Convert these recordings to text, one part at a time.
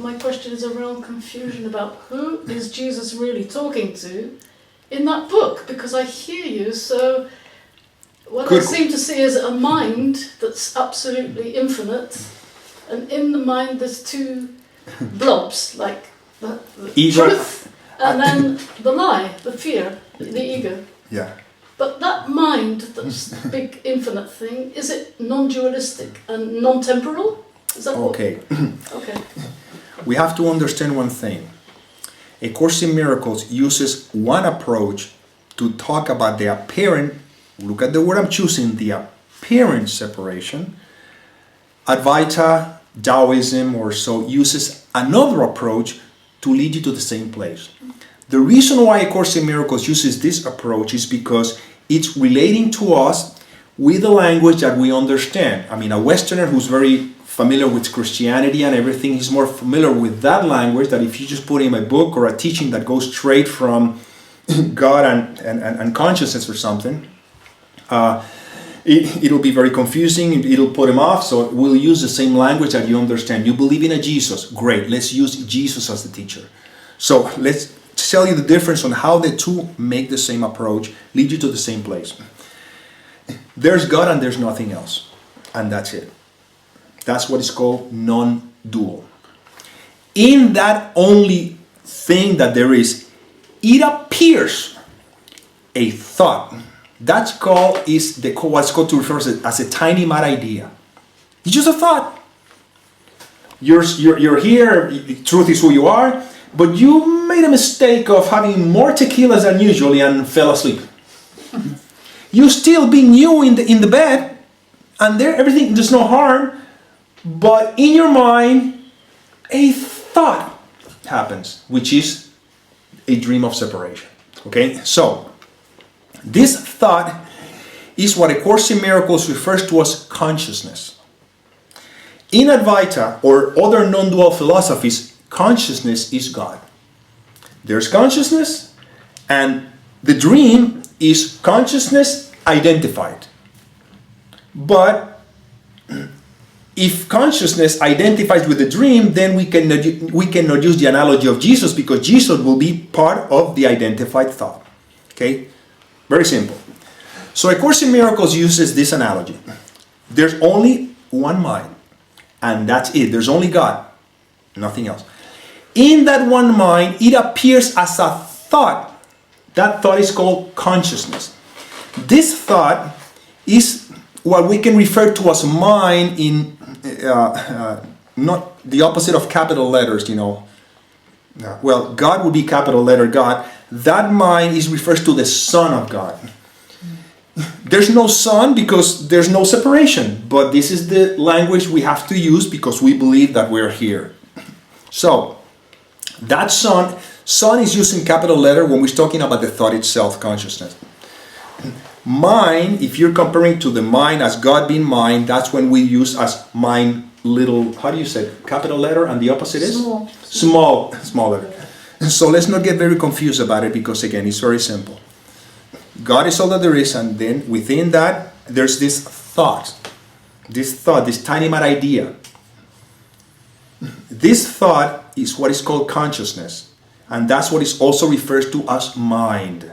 my question is around confusion about who is Jesus really talking to in that book, because I hear you, so what I seem to see is a mind that's absolutely infinite, and in the mind there's two blobs, like the truth and then the lie, the fear, the ego. Yeah. But that mind, that's the big infinite thing, is it non-dualistic and non-temporal? Is that okay. Okay. We have to understand one thing. A Course in Miracles uses one approach to talk about the apparent, look at the word I'm choosing, the apparent separation. Advaita, Taoism or so uses another approach to lead you to the same place. The reason why A Course in Miracles uses this approach is because it's relating to us with the language that we understand. I mean, a Westerner who's very familiar with Christianity and everything, he's more familiar with that language that if you just put in a book or a teaching that goes straight from God and consciousness or something, it'll be very confusing, it'll put him off, so we'll use the same language that you understand. You believe in a Jesus, great, let's use Jesus as the teacher. So let's tell you the difference on how the two make the same approach, lead you to the same place. There's God and there's nothing else, and that's it. That's what is called non-dual. In that only thing that there is, it appears a thought. That's called what's called to refer to as a tiny mad idea. It's just a thought. You're here. Truth is who you are, but you made a mistake of having more tequilas than usually and fell asleep. You still being you in the bed, and there everything. There's no harm. But in your mind, a thought happens, which is a dream of separation. Okay? So, this thought is what A Course in Miracles refers to as consciousness. In Advaita or other non-dual philosophies, consciousness is God. There's consciousness, and the dream is consciousness identified. But if consciousness identifies with the dream, then we cannot use the analogy of Jesus, because Jesus will be part of the identified thought. Okay? Very simple. So A Course in Miracles uses this analogy. There's only one mind, and that's it. There's only God, nothing else. In that one mind, it appears as a thought. That thought is called consciousness. This thought is what we can refer to as mind in not the opposite of capital letters, you know. Well, God would be capital letter God. That mind refers to the Son of God. There's no Son because there's no separation, but this is the language we have to use because we believe that we're here. So, that Son is used in capital letter when we're talking about the thought itself, consciousness. Mind, if you're comparing to the mind as God being mind, that's when we use as mind little, how do you say, capital letter, and the opposite is? Small letter. So let's not get very confused about it, because again, it's very simple. God is all that there is, and then within that, there's this thought, this tiny mad idea. This thought is what is called consciousness, and that's what is also referred to as mind.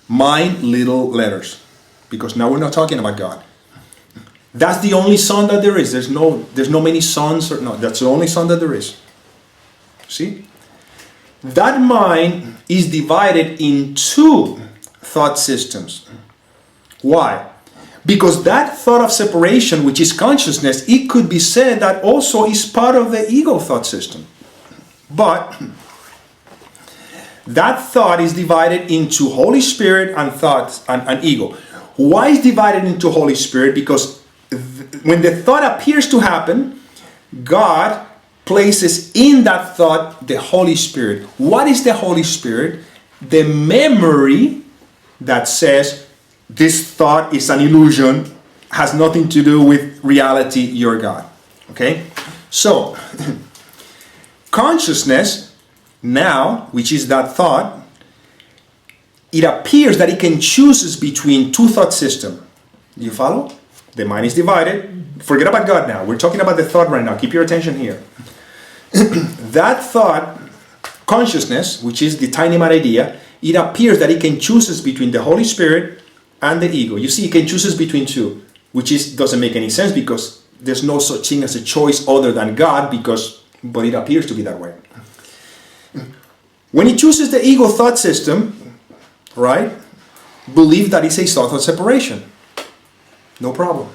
Mind, little letters, because now we're not talking about God. That's the only Son that there is. There's no many sons, or no. That's the only Son that there is. See, that mind is divided in two thought systems. Why? Because that thought of separation, which is consciousness, it could be said that also is part of the ego thought system. But that thought is divided into Holy Spirit and thoughts and ego. Why is divided into Holy Spirit? Because when the thought appears to happen, God places in that thought the Holy Spirit. What is the Holy Spirit? The memory that says this thought is an illusion, has nothing to do with reality, you're God. Okay? So, consciousness now, which is that thought, it appears that it can choose between two thought systems. Do you follow? The mind is divided. Forget about God now. We're talking about the thought right now. Keep your attention here. that thought, consciousness, which is the tiny mad idea, it appears that it can choose between the Holy Spirit and the ego. You see, it can choose between two, which doesn't make any sense because there's no such thing as a choice other than God, but it appears to be that way. When it chooses the ego thought system, right, believe that it's a thought of separation. No problem.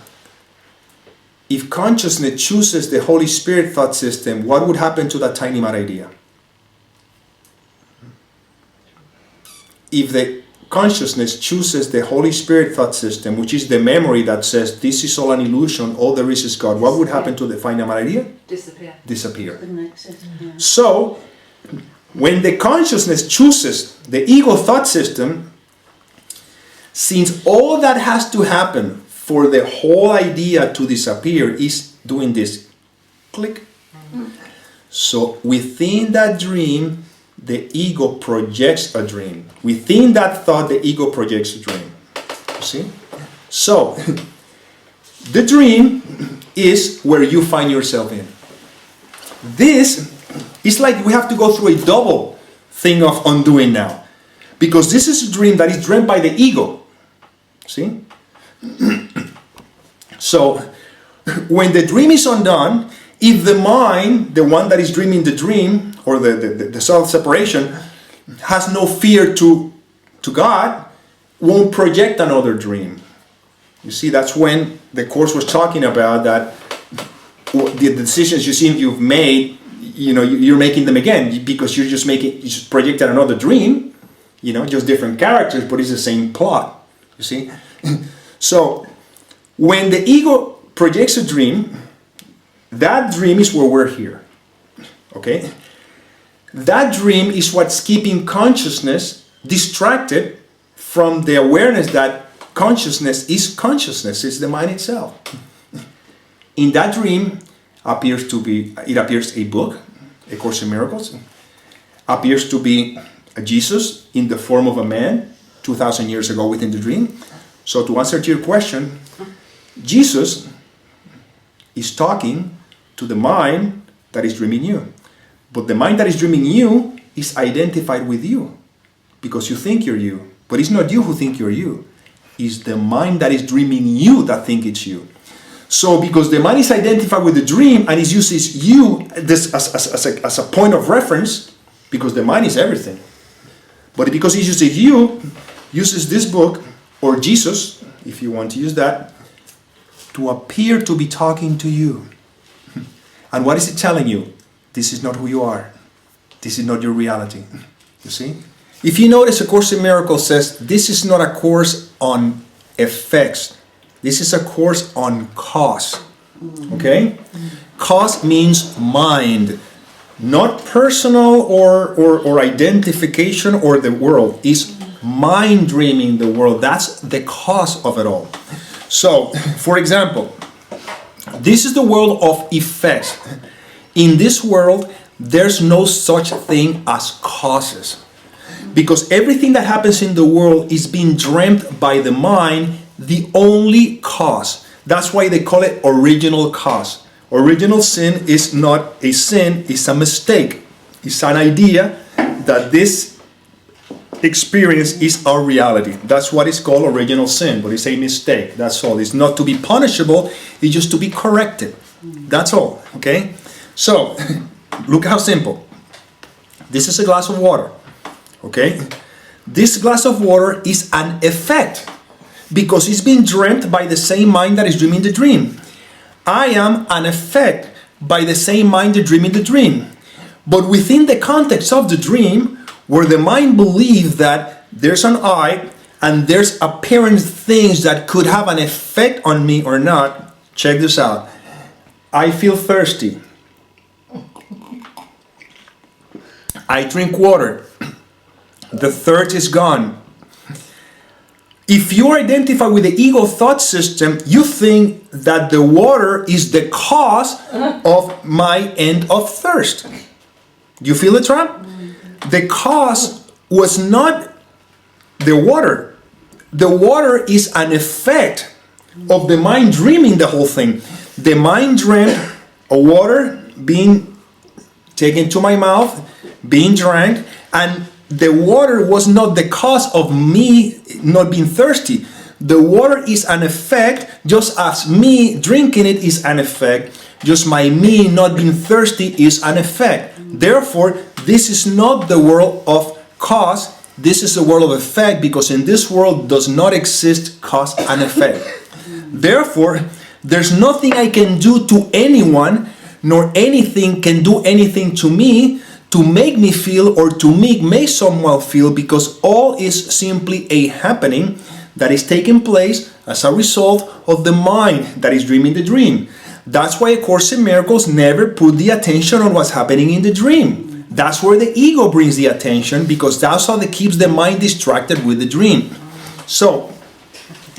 If consciousness chooses the Holy Spirit thought system, what would happen to that tiny mad idea? If the consciousness chooses the Holy Spirit thought system, which is the memory that says this is all an illusion, all there is God, what would happen to the final mad idea? Disappear. So, when the consciousness chooses the ego thought system, since all that has to happen for the whole idea to disappear is doing this, click. So within that dream, the ego projects a dream. Within that thought, the ego projects a dream. You see? So, the dream is where you find yourself in. This is like we have to go through a double thing of undoing now. Because this is a dream that is dreamt by the ego. See? So, when the dream is undone, if the mind, the one that is dreaming the dream, or the self-separation, has no fear to God, won't project another dream. You see, that's when the Course was talking about that the decisions you seem you've made, you're making them again because you just projected another dream, just different characters, but it's the same plot. You see? So, when the ego projects a dream, that dream is where we're here. Okay? That dream is what's keeping consciousness distracted from the awareness that consciousness is the mind itself. In that dream appears a book, A Course in Miracles, appears to be a Jesus in the form of a man 2,000 years ago within the dream. So to answer to your question, Jesus is talking to the mind that is dreaming you. But the mind that is dreaming you is identified with you because you think you're you. But it's not you who think you're you. It's the mind that is dreaming you that think it's you. So because the mind is identified with the dream and it uses you as a point of reference, because the mind is everything. But because it uses you, uses this book, or Jesus, if you want to use that, to appear to be talking to you. And what is it telling you? This is not who you are. This is not your reality. You see? If you notice, A Course in Miracles says, this is not a course on effects. This is a course on cause. Okay? Cause means mind. Not personal or identification or the world. It's mind dreaming the world. That's the cause of it all. So, for example, this is the world of effects. In this world, there's no such thing as causes. Because everything that happens in the world is being dreamt by the mind, the only cause. That's why they call it original cause. Original sin is not a sin, it's a mistake. It's an idea that this experience is our reality. That's what is called original sin, but it's a mistake. That's all. It's not to be punishable, it's just to be corrected. That's all, okay? So, look how simple. This is a glass of water, okay? This glass of water is an effect because it's being dreamt by the same mind that is dreaming the dream. I am an effect by the same mind that dreaming the dream. But within the context of the dream, where the mind believes that there's an I and there's apparent things that could have an effect on me or not, check this out. I feel thirsty. I drink water. The thirst is gone. If you identify with the ego thought system, you think that the water is the cause of my end of thirst. You feel the trap? The cause was not the water. The water is an effect of the mind dreaming the whole thing. The mind dreamt a water being taken to my mouth, being drank, and the water was not the cause of me not being thirsty. The water is an effect, just as me drinking it is an effect, just me not being thirsty is an effect. Therefore, this is not the world of cause, this is the world of effect, because in this world does not exist cause and effect. Therefore, there's nothing I can do to anyone, nor anything can do anything to me to make me feel or to make someone feel, because all is simply a happening that is taking place as a result of the mind that is dreaming the dream. That's why A Course in Miracles never put the attention on what's happening in the dream. That's where the ego brings the attention, because that's how it keeps the mind distracted with the dream. So,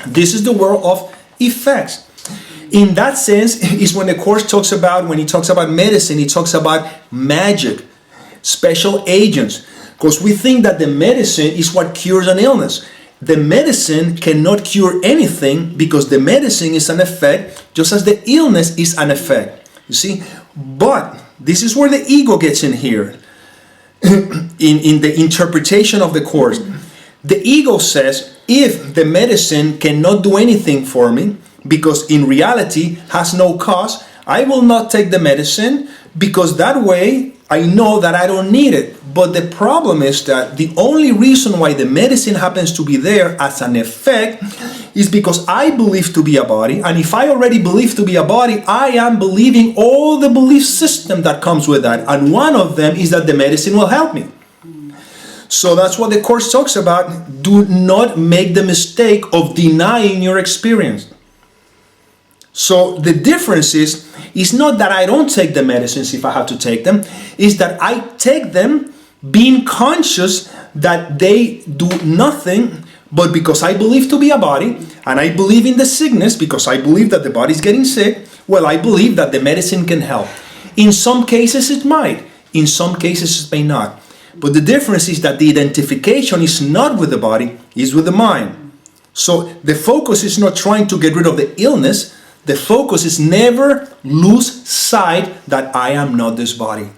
this is the world of effects. In that sense is when the Course talks about, when he talks about medicine, he talks about magic, special agents, because we think that the medicine is what cures an illness. The medicine cannot cure anything, because the medicine is an effect, just as the illness is an effect. You see? But this is where the ego gets in here, in the interpretation of the Course. The ego says, if the medicine cannot do anything for me, because in reality has no cause, I will not take the medicine, because that way I know that I don't need it. But the problem is that the only reason why the medicine happens to be there as an effect is because I believe to be a body, and if I already believe to be a body, I am believing all the belief system that comes with that, and one of them is that the medicine will help me. So that's what the Course talks about. Do not make the mistake of denying your experience. So the difference is not that I don't take the medicines if I have to take them, is that I take them being conscious that they do nothing, but because I believe to be a body, and I believe in the sickness because I believe that the body is getting sick, well, I believe that the medicine can help. In some cases it might, in some cases it may not. But the difference is that the identification is not with the body, is with the mind. So the focus is not trying to get rid of the illness. The focus is never lose sight that I am not this body.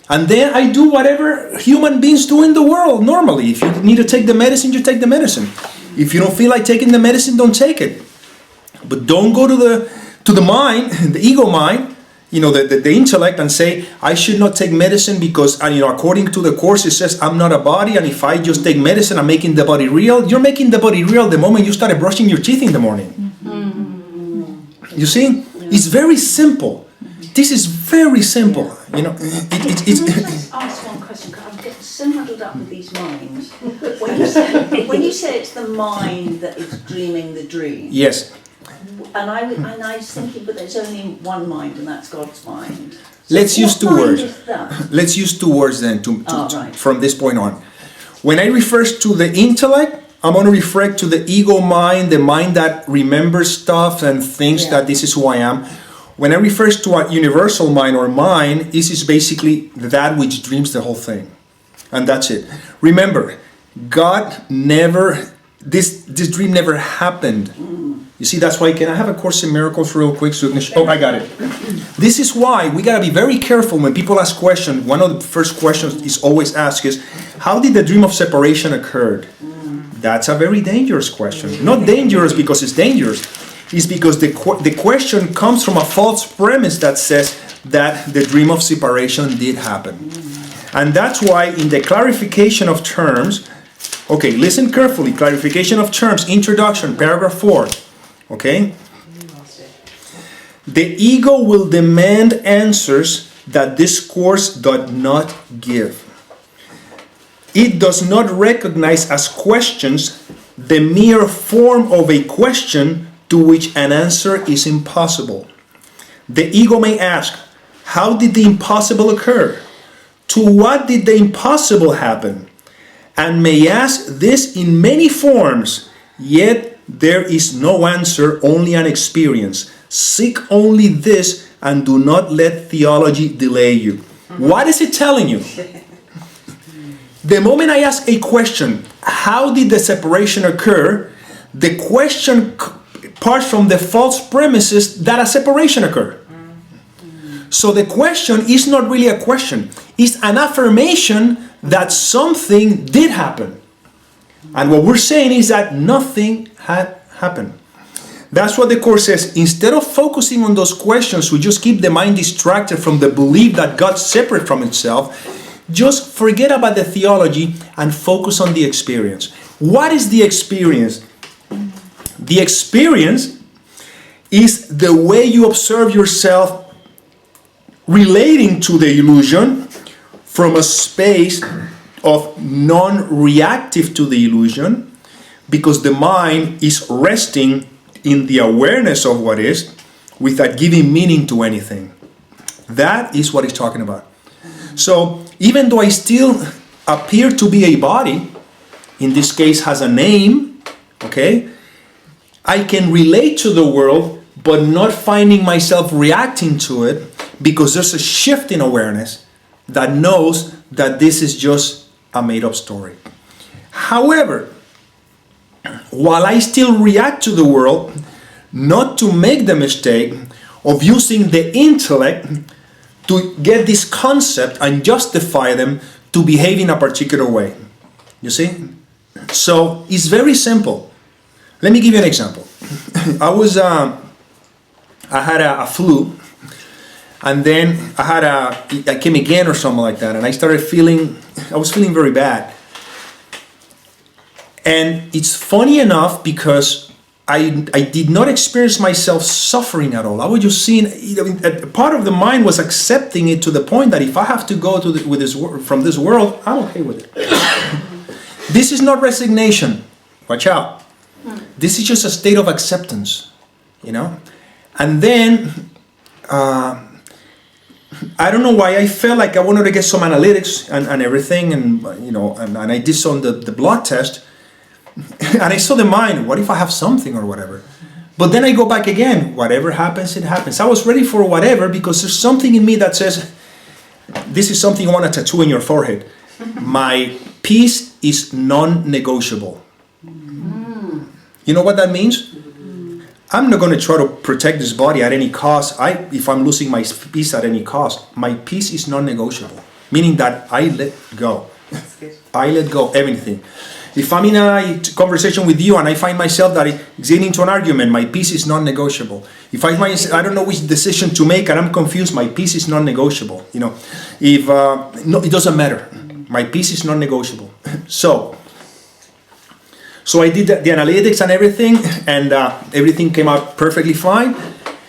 And then I do whatever human beings do in the world normally. If you need to take the medicine, you take the medicine. If you don't feel like taking the medicine, don't take it. But don't go to the mind, the ego mind, the intellect, and say, I should not take medicine because, according to the Course, it says I'm not a body, and if I just take medicine, I'm making the body real. You're making the body real the moment you started brushing your teeth in the morning. You see, it's very simple. This is very simple. Can I just ask one question? Because I'm getting so muddled up with these minds. When you say it's the mind that is dreaming the dream. Yes. And I was thinking, but there's only one mind, and that's God's mind. So Let's use two words. That? Let's use two words then Right. from this point on. When I refer to the intellect, I'm going to refer to the ego mind, the mind that remembers stuff and thinks that this is who I am. When I refer to a universal mind or mind, this is basically that which dreams the whole thing. And that's it. Remember, God never, this dream never happened. You see, that's why, can I have A Course in Miracles real quick? So I got it. This is why we got to be very careful when people ask questions. One of the first questions is always asked is, how did the dream of separation occur? That's a very dangerous question. Not dangerous because it's dangerous. It's because the question comes from a false premise that says that the dream of separation did happen. And that's why in the clarification of terms, okay, listen carefully, clarification of terms, introduction, paragraph 4, okay? The ego will demand answers that this Course does not give. It does not recognize as questions the mere form of a question to which an answer is impossible. The ego may ask, how did the impossible occur? To what did the impossible happen? And may ask this in many forms, yet there is no answer, only an experience. Seek only this and do not let theology delay you. What is it telling you? The moment I ask a question, how did the separation occur? The question parts from the false premises that a separation occurred. So the question is not really a question. It's an affirmation that something did happen. And what we're saying is that nothing had happened. That's what the Course says. Instead of focusing on those questions, we just keep the mind distracted from the belief that God's separate from itself. Just forget about the theology and focus on the experience. What is the experience? The experience is the way you observe yourself relating to the illusion from a space of non-reactive to the illusion, because the mind is resting in the awareness of what is without giving meaning to anything. That is what he's talking about. So even though I still appear to be a body, in this case has a name, okay, I can relate to the world but not finding myself reacting to it, because there's a shift in awareness that knows that this is just a made-up story. However, while I still react to the world, not to make the mistake of using the intellect to get this concept and justify them to behave in a particular way. You see? So it's very simple. Let me give you an example. I had a flu, and then I came again or something like that, and I was feeling very bad. And it's funny enough because I did not experience myself suffering at all. I was just seeing, part of the mind was accepting it to the point that if I have to go from this world, I'm okay with it. This is not resignation. Watch out. This is just a state of acceptance, And then, I don't know why I felt like I wanted to get some analytics and everything, and I did some the blood test. And I saw the mind, what if I have something or whatever? But then I go back again, whatever happens, it happens. I was ready for whatever because there's something in me that says, this is something you want to tattoo in your forehead. My peace is non-negotiable. You know what that means? I'm not going to try to protect this body at any cost. If I'm losing my peace at any cost, my peace is non-negotiable. Meaning that I let go. I let go everything. If I'm in a conversation with you and I find myself that it's getting into an argument, my peace is non-negotiable. If I don't know which decision to make and I'm confused, my peace is non-negotiable. It doesn't matter. My peace is non-negotiable. So I did the analytics and everything, and everything came out perfectly fine.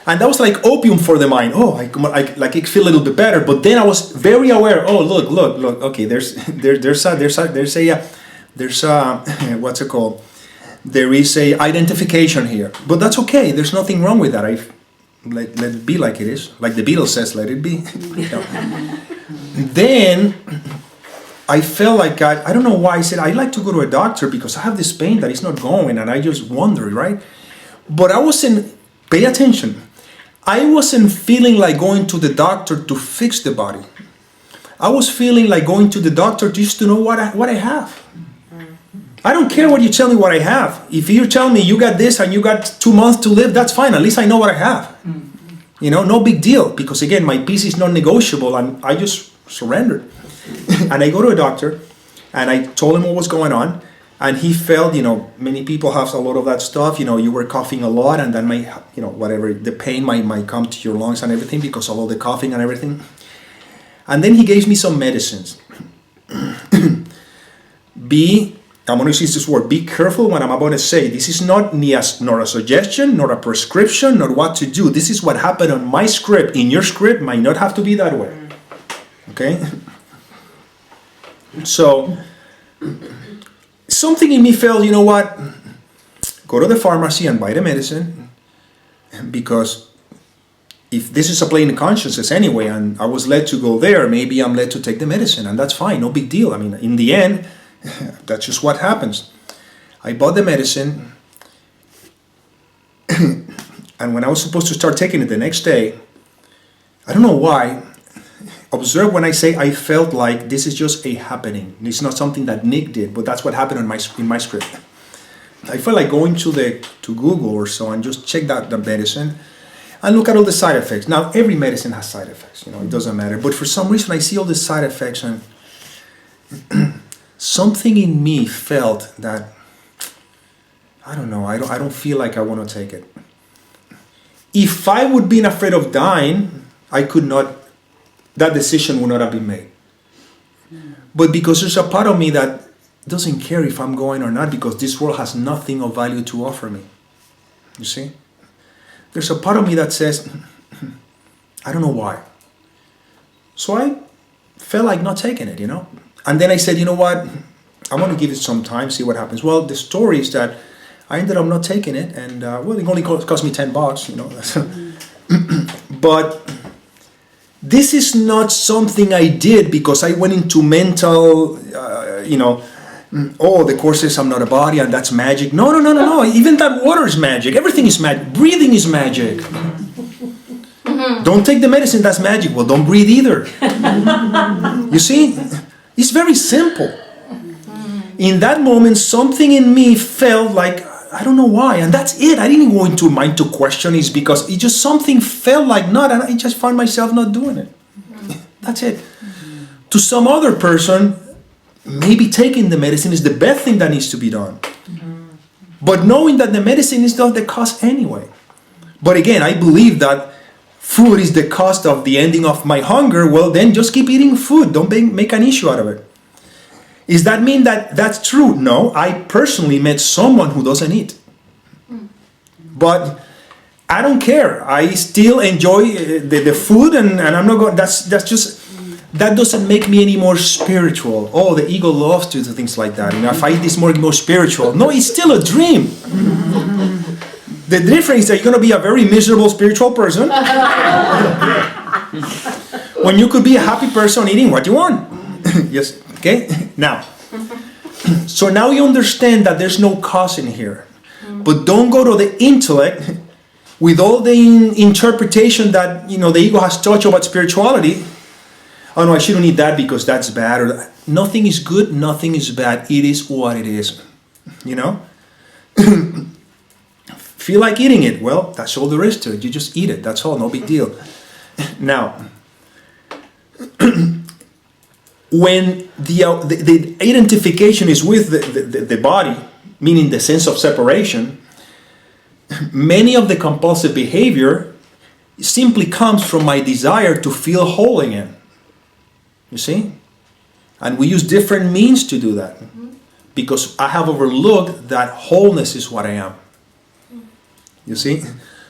And that was like opium for the mind. Oh, I feel a little bit better. But then I was very aware. Oh, look. Okay, there's what's it called? There is a identification here, but that's okay. There's nothing wrong with that. Let it be like it is. Like the Beatles says, let it be. Then I felt like I don't know why I said I'd like to go to a doctor because I have this pain that is not going, and I just wonder, right? But I wasn't. Pay attention. I wasn't feeling like going to the doctor to fix the body. I was feeling like going to the doctor just to know what I have. I don't care what you tell me what I have. If you tell me you got this and you got 2 months to live, that's fine. At least I know what I have. No big deal. Because again, my peace is non-negotiable and I just surrendered. And I go to a doctor and I told him what was going on. And he felt, many people have a lot of that stuff. You were coughing a lot and then whatever, the pain might come to your lungs and everything because of all the coughing and everything. And then he gave me some medicines. I'm going to use this word, be careful when I'm about to say. This is not a suggestion, nor a prescription, nor what to do. This is what happened on my script. In your script, might not have to be that way. Okay? So, something in me felt, you know what? Go to the pharmacy and buy the medicine. Because if this is a plane of consciousness anyway, and I was led to go there, maybe I'm led to take the medicine. And that's fine, no big deal. I mean, in the end, that's just what happens. I bought the medicine, and when I was supposed to start taking it the next day, I don't know why, observe when I say I felt like this is just a happening. It's not something that Nick did, but that's what happened in my script. I felt like going to Google or so and just check out the medicine. and look at all the side effects. Now, every medicine has side effects, it doesn't matter. But for some reason, I see all the side effects, and something in me felt that, I don't know, I don't feel like I want to take it. If I would been afraid of dying, that decision would not have been made. But because there's a part of me that doesn't care if I'm going or not, because this world has nothing of value to offer me. You see? There's a part of me that says, I don't know why. So I felt like not taking it, And then I said, you know what? I want to give it some time, see what happens. Well, the story is that I ended up not taking it, and it only cost me $10, But this is not something I did because I went into mental, the Course says I'm not a body and that's magic. No. Even that water is magic. Everything is magic. Breathing is magic. Don't take the medicine, that's magic. Well, don't breathe either. You see? It's very simple. In that moment, something in me felt like, I don't know why, and that's it. I didn't go into mind to question it because it just something felt like not, and I just found myself not doing it. That's it. To some other person, maybe taking the medicine is the best thing that needs to be done. But knowing that the medicine is not the cost anyway. But again, I believe that food is the cost of the ending of my hunger. Well, then just keep eating food. Don't make an issue out of it. Does that mean that that's true? No, I personally met someone who doesn't eat. But I don't care. I still enjoy the food, and I'm not going. That's just that doesn't make me any more spiritual. Oh, the ego loves to do things like that. If I eat this more spiritual. No, it's still a dream. The difference is that you're going to be a very miserable spiritual person when you could be a happy person eating what you want. Yes. Okay? Now, so now you understand that there's no cause in here. But don't go to the intellect with all the interpretation that, the ego has taught you about spirituality. Oh no, I shouldn't eat that because that's bad. Or nothing is good, nothing is bad. It is what it is. Feel like eating it. Well, that's all there is to it. You just eat it. That's all. No big deal. Now, when the identification is with the body, meaning the sense of separation, many of the compulsive behavior simply comes from my desire to feel whole again. You see? And we use different means to do that. Because I have overlooked that wholeness is what I am. You see?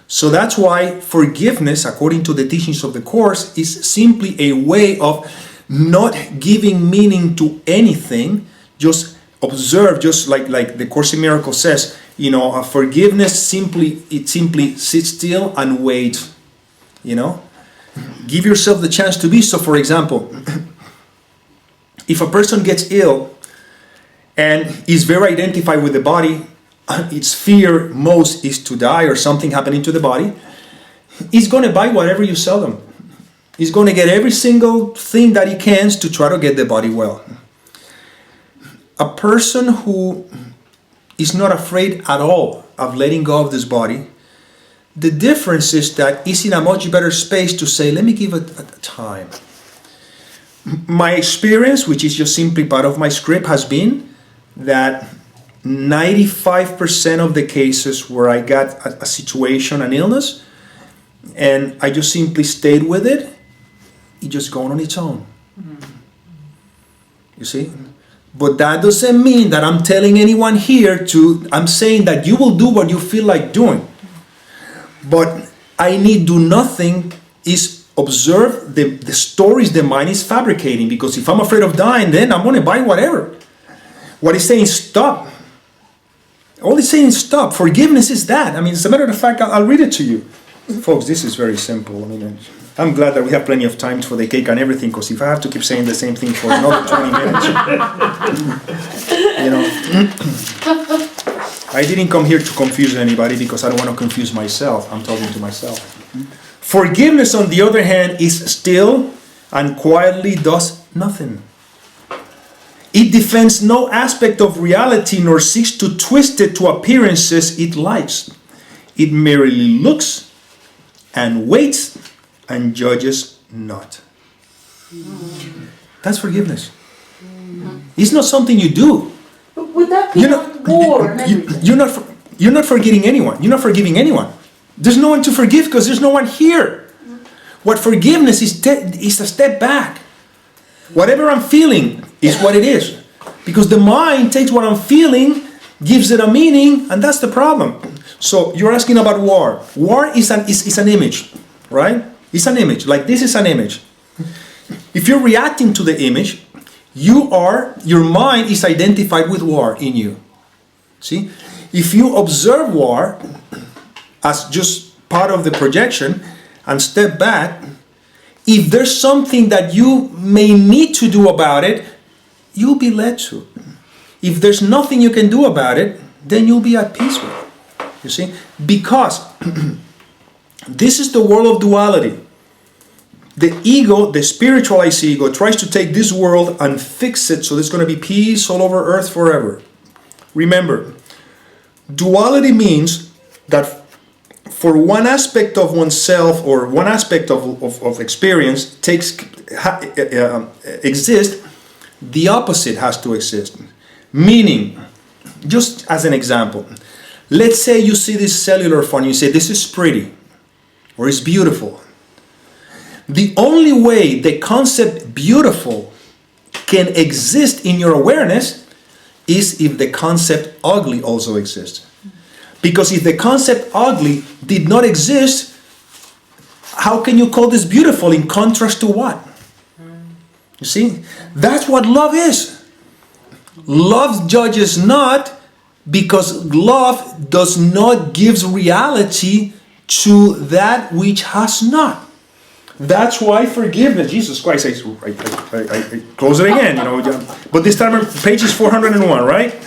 So that's why forgiveness, according to the teachings of the Course, is simply a way of not giving meaning to anything, just observe, just like the Course in Miracles says, forgiveness simply sits still and wait, Give yourself the chance to be. So for example, if a person gets ill and is very identified with the body, its fear most is to die or something happening to the body, he's going to buy whatever you sell them. He's going to get every single thing that he can to try to get the body well. A person who is not afraid at all of letting go of this body, the difference is that he's in a much better space to say, let me give it time. My experience, which is just simply part of my script, has been that 95% of the cases where I got a situation, an illness, and I just simply stayed with it, it's just going on its own. You see? But that doesn't mean that I'm telling anyone here I'm saying that you will do what you feel like doing. But I need do nothing is observe the stories the mind is fabricating. Because if I'm afraid of dying, then I'm going to buy whatever. What he's saying, stop. All he's saying is stop. Forgiveness is that. As a matter of fact, I'll read it to you. Folks, this is very simple. I'm glad that we have plenty of time for the cake and everything, because if I have to keep saying the same thing for another 20 minutes, I didn't come here to confuse anybody because I don't want to confuse myself. I'm talking to myself. Forgiveness, on the other hand, is still and quietly does nothing. It defends no aspect of reality nor seeks to twist it to appearances it likes. It merely looks and waits and judges not. That's forgiveness. It's not something you do. But would that be like war and everything? You're not forgetting anyone. You're not forgiving anyone. There's no one to forgive because there's no one here. What forgiveness is a step back. Whatever I'm feeling is what it is. Because the mind takes what I'm feeling, gives it a meaning, and that's the problem. So you're asking about war. War is an image, right? It's an image. Like this is an image. If you're reacting to the image, your mind is identified with war in you. See? If you observe war as just part of the projection and step back, if there's something that you may need to do about it, you'll be led to. If there's nothing you can do about it, then you'll be at peace with it. You see? Because this is the world of duality. The ego, the spiritualized ego, tries to take this world and fix it so there's going to be peace all over earth forever. Remember, duality means that for one aspect of oneself or one aspect of experience exists, the opposite has to exist. Meaning, just as an example, let's say you see this cellular phone, you say this is pretty or it's beautiful. The only way the concept beautiful can exist in your awareness is if the concept ugly also exists. Because if the concept ugly did not exist, how can you call this beautiful in contrast to what? You see? That's what love is. Love judges not, because love does not give reality to that which has not. That's why forgiveness, Jesus Christ, I close it again, but this time page is 401, right? Yeah.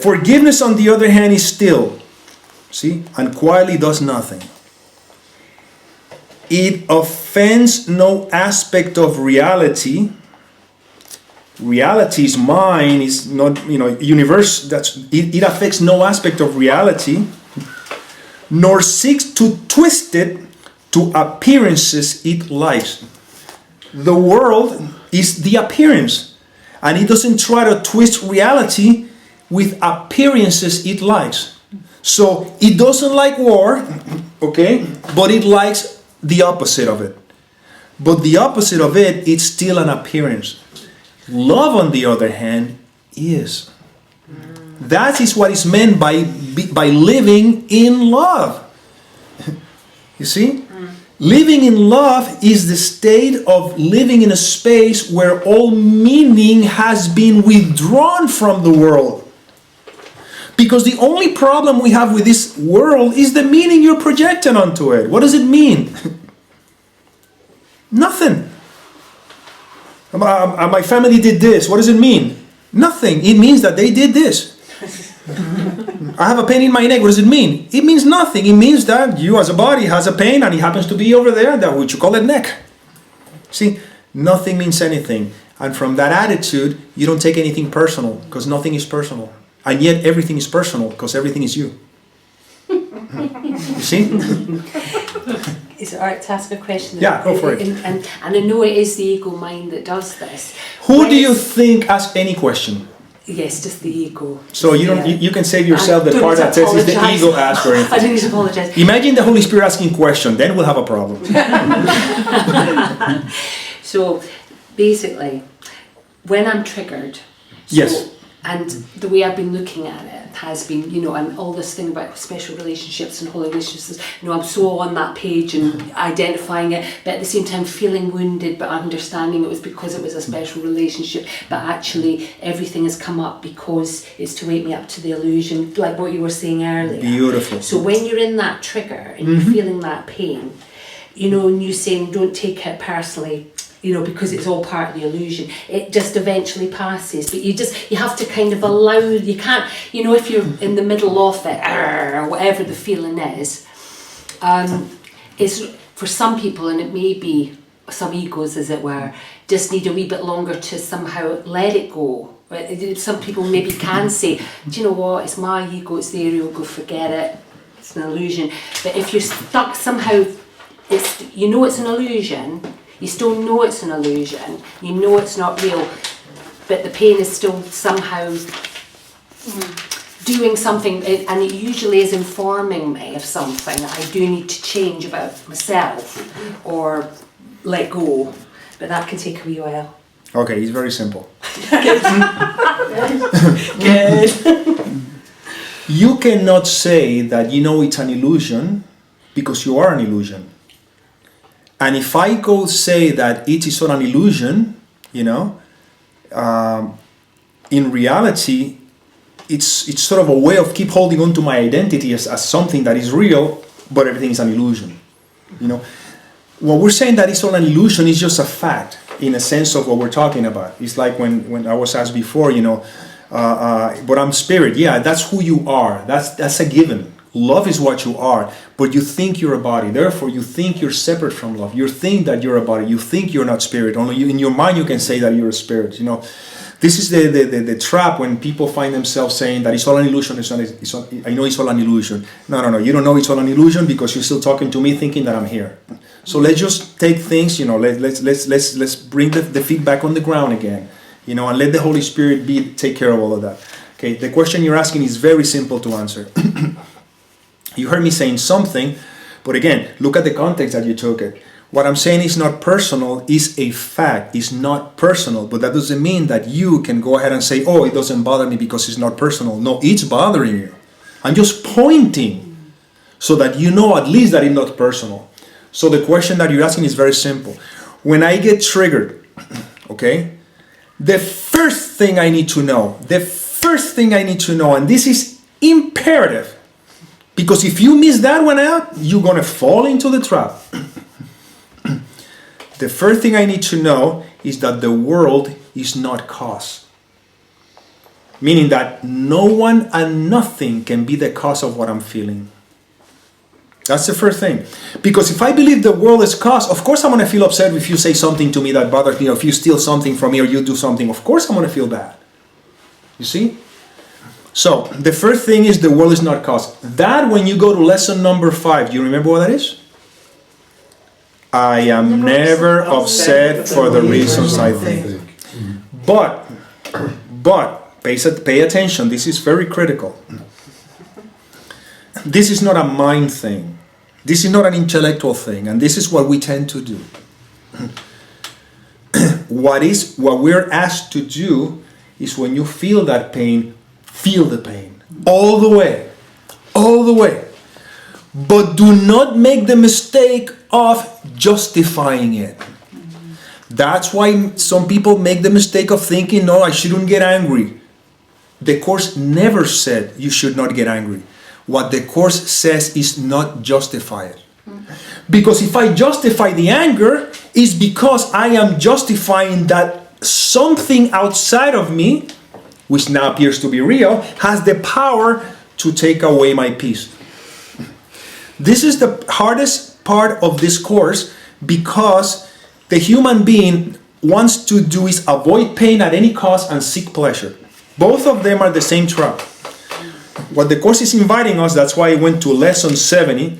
Forgiveness, on the other hand, is still, see, and quietly does nothing. It offends no aspect of reality. Reality is mine, is not, universe, it affects no aspect of reality, nor seeks to twist it to appearances it likes. The world is the appearance, and it doesn't try to twist reality with appearances it likes. So it doesn't like war, okay, but it likes the opposite of it. But the opposite of it, it's still an appearance. Love, on the other hand, is. That is what is meant by living in love. You see? Living in love is the state of living in a space where all meaning has been withdrawn from the world. Because the only problem we have with this world is the meaning you're projecting onto it. What does it mean? Nothing. My family did this. What does it mean? Nothing. It means that they did this. I have a pain in my neck. What does it mean? It means nothing. It means that you as a body has a pain and it happens to be over there, that which you call a neck. See, nothing means anything. And from that attitude, you don't take anything personal, because nothing is personal. And yet everything is personal, because everything is you. You see? Is it alright to ask a question? Yeah, go for it. And I know it is the ego mind that does this. Who do you think asks any question? Yes, just the ego. So you can save yourself the part that says it's the ego asked or anything. I don't need to apologise. Imagine the Holy Spirit asking a question, then we'll have a problem. So basically, when I'm triggered, yes. And the way I've been looking at it has been, and all this thing about special relationships and holy relationships, I'm so on that page and identifying it, but at the same time feeling wounded, but understanding it was because it was a special relationship, but actually everything has come up because it's to wake me up to the illusion, like what you were saying earlier. Beautiful. So when you're in that trigger and you're feeling that pain, and you're saying don't take it personally, because it's all part of the illusion, it just eventually passes. But you have to kind of allow, you can't, if you're in the middle of it, or whatever the feeling is, it's for some people, and it may be some egos, as it were, just need a wee bit longer to somehow let it go. Some people maybe can say, do you know what, it's my ego, it's the area, go forget it, it's an illusion. But if you're stuck somehow you know it's an illusion, you still know it's an illusion, you know it's not real, but the pain is still somehow doing something, and it usually is informing me of something that I do need to change about myself or let go, but that can take a wee while. Okay, it's very simple. Good. You cannot say that you know it's an illusion because you are an illusion. And if I go say that it is not an illusion, in reality, it's sort of a way of keep holding on to my identity as something that is real, but everything is an illusion. What we're saying that it's not an illusion is just a fact in a sense of what we're talking about. It's like when I was asked before, but I'm spirit. Yeah, that's who you are. That's a given. Love is what you are, but you think you're a body. Therefore, you think you're separate from love. You think that you're a body. You think you're not spirit. Only in your mind you can say that you're a spirit. This is the trap when people find themselves saying that it's all an illusion. I know it's all an illusion. No. You don't know it's all an illusion because you're still talking to me thinking that I'm here. So let's just take things, let's bring the feedback on the ground again, and let the Holy Spirit take care of all of that. Okay, the question you're asking is very simple to answer. You heard me saying something, but again, look at the context that you took it. What I'm saying is not personal, is a fact, is not personal, but that doesn't mean that you can go ahead and say, oh, it doesn't bother me because it's not personal. No, it's bothering you. I'm just pointing so that you know at least that it's not personal. So the question that you're asking is very simple. When I get triggered, okay, the first thing I need to know, and this is imperative, because if you miss that one out, you're going to fall into the trap. The first thing I need to know is that the world is not cause. Meaning that no one and nothing can be the cause of what I'm feeling. That's the first thing. Because if I believe the world is cause, of course I'm going to feel upset if you say something to me that bothers me, or if you steal something from me, or you do something. Of course I'm going to feel bad. You see? So, the first thing is the world is not cause. That, when you go to lesson number 5, you remember what that is? I am never upset for the reasons I think. But, pay attention, this is very critical. This is not a mind thing. This is not an intellectual thing, and this is what we tend to do. What we're asked to do is when you feel that pain, feel the pain. All the way. But do not make the mistake of justifying it. That's why some people make the mistake of thinking, no, I shouldn't get angry. The Course never said you should not get angry. What the Course says is not justify it. Because if I justify the anger, it's because I am justifying that something outside of me, which now appears to be real, has the power to take away my peace. This is the hardest part of this course, because the human being wants to do is avoid pain at any cost and seek pleasure. Both of them are the same trap. What the Course is inviting us, that's why I went to lesson 70.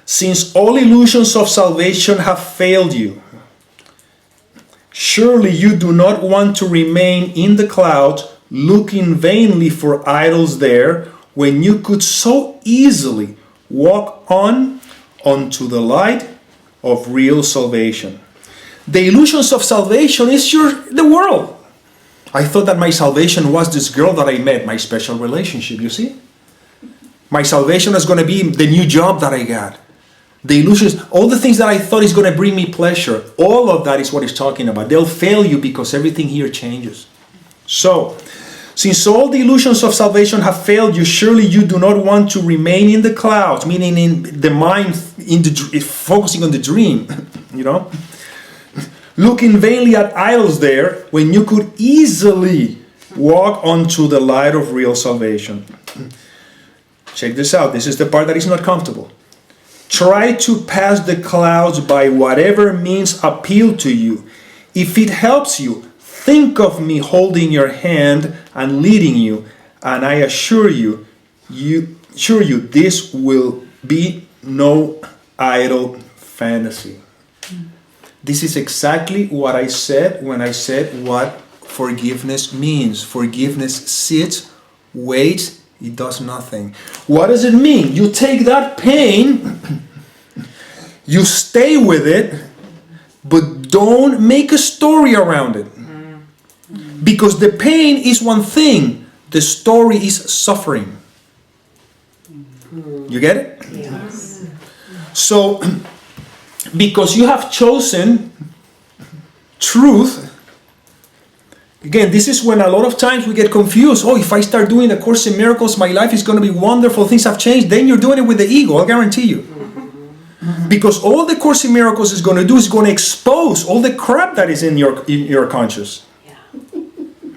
Since all illusions of salvation have failed you, surely you do not want to remain in the clouds looking vainly for idols there, when you could so easily walk onto the light of real salvation. The illusions of salvation is the world. I thought that my salvation was this girl that I met, my special relationship, you see? My salvation is going to be the new job that I got. The illusions, all the things that I thought is going to bring me pleasure, all of that is what he's talking about. They'll fail you because everything here changes. So, since all the illusions of salvation have failed you, surely you do not want to remain in the clouds, meaning in the mind, focusing on the dream, looking vainly at idols there, when you could easily walk onto the light of real salvation. Check this out. This is the part that is not comfortable. Try to pass the clouds by whatever means appeal to you. If it helps you, think of me holding your hand and leading you, and I assure you, this will be no idle fantasy. This is exactly what I said when I said what forgiveness means. Forgiveness sits, waits, it does nothing. What does it mean? You take that pain, you stay with it, but don't make a story around it. Because the pain is one thing, the story is suffering. You get it? Yes. So, because you have chosen truth, again, this is when a lot of times we get confused. Oh, if I start doing the Course in Miracles, my life is going to be wonderful, things have changed. Then you're doing it with the ego, I'll guarantee you. Because all the Course in Miracles is going to do is going to expose all the crap that is in your conscious.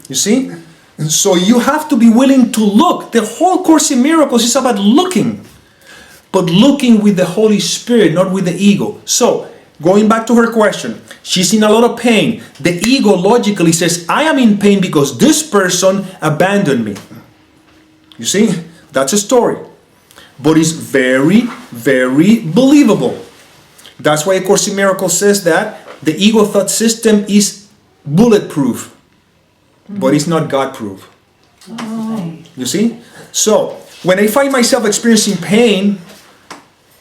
You see? And so you have to be willing to look. The whole Course in Miracles is about looking. But looking with the Holy Spirit, not with the ego. So, going back to her question, she's in a lot of pain. The ego logically says, I am in pain because this person abandoned me. You see? That's a story. But it's very, very believable. That's why A Course in Miracles says that the ego thought system is bulletproof. But it's not God-proof. Oh. You see? So, when I find myself experiencing pain,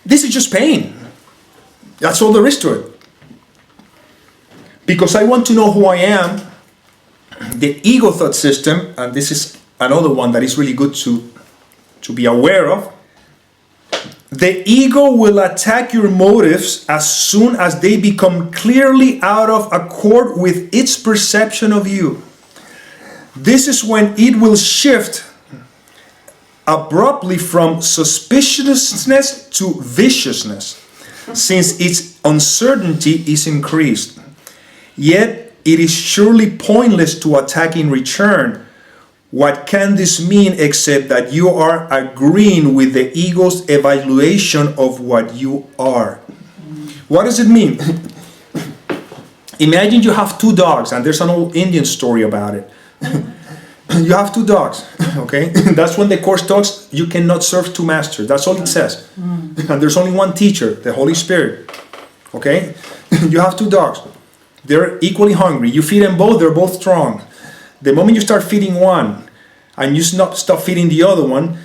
this is just pain. That's all there is to it. Because I want to know who I am, the ego thought system, and this is another one that is really good to be aware of, the ego will attack your motives as soon as they become clearly out of accord with its perception of you. This is when it will shift abruptly from suspiciousness to viciousness, since its uncertainty is increased. Yet it is surely pointless to attack in return. What can this mean except that you are agreeing with the ego's evaluation of what you are? What does it mean? Imagine you have two dogs, and there's an old Indian story about it. You have two dogs, okay? That's when the Course talks, you cannot serve two masters. That's all it says. And there's only one teacher, the Holy Spirit, okay? You have two dogs. They're equally hungry. You feed them both, they're both strong. The moment you start feeding one and you stop feeding the other one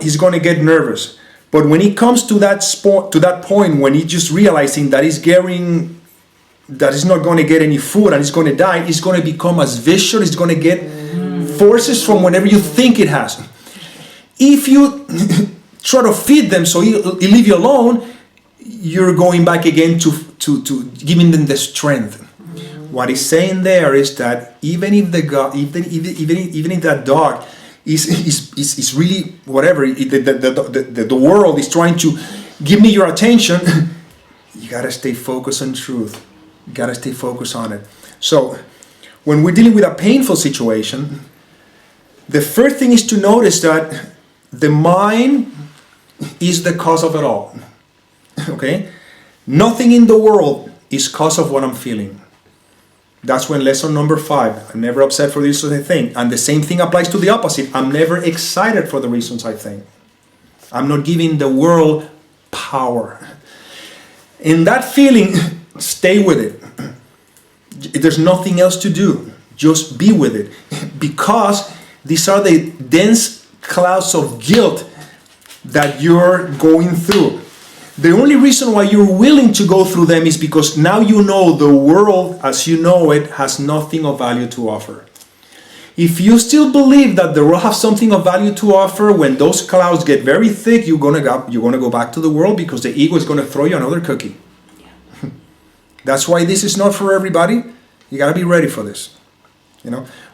is going to get nervous. But when it comes to that point when he's just realizing that he's not going to get any food and he's going to die, it's going to become as vicious, it's going to get forces from whenever you think it has. If you try to feed them so he'll leave you alone, you're going back again to giving them the strength. What he's saying there is that even if that dog is really whatever, the world is trying to give me your attention, you gotta stay focused on truth. You gotta stay focused on it. So when we're dealing with a painful situation, the first thing is to notice that the mind is the cause of it all. Okay? Nothing in the world is cause of what I'm feeling. That's when lesson number 5, I'm never upset for the reasons I think. And the same thing applies to the opposite. I'm never excited for the reasons I think. I'm not giving the world power. In that feeling, stay with it. There's nothing else to do. Just be with it. Because these are the dense clouds of guilt that you're going through. The only reason why you're willing to go through them is because now you know the world as you know it has nothing of value to offer. If you still believe that the world has something of value to offer, when those clouds get very thick, you're gonna go back to the world because the ego is gonna throw you another cookie. Yeah. That's why this is not for everybody. You gotta be ready for this.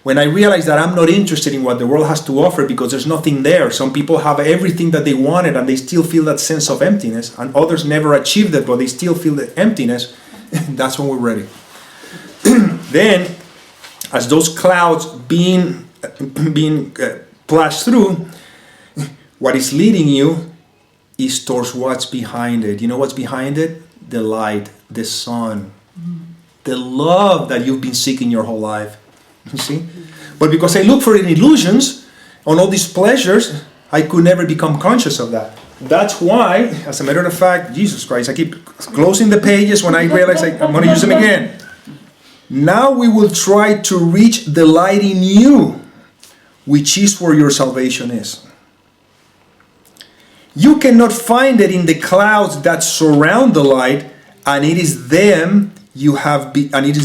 When I realize that I'm not interested in what the world has to offer because there's nothing there. Some people have everything that they wanted and they still feel that sense of emptiness, and others never achieved it, but they still feel the emptiness. That's when we're ready. Then, as those clouds being plashed through, what is leading you is towards what's behind it. You know what's behind it? The light, the sun, the love that you've been seeking your whole life. You see? But because I look for it in illusions, on all these pleasures, I could never become conscious of that. That's why, as a matter of fact, Jesus Christ, I keep closing the pages when I realize I'm going to use them again. Now we will try to reach the light in you, which is where your salvation is. You cannot find it in the clouds that surround the light, and it is them you have been, and it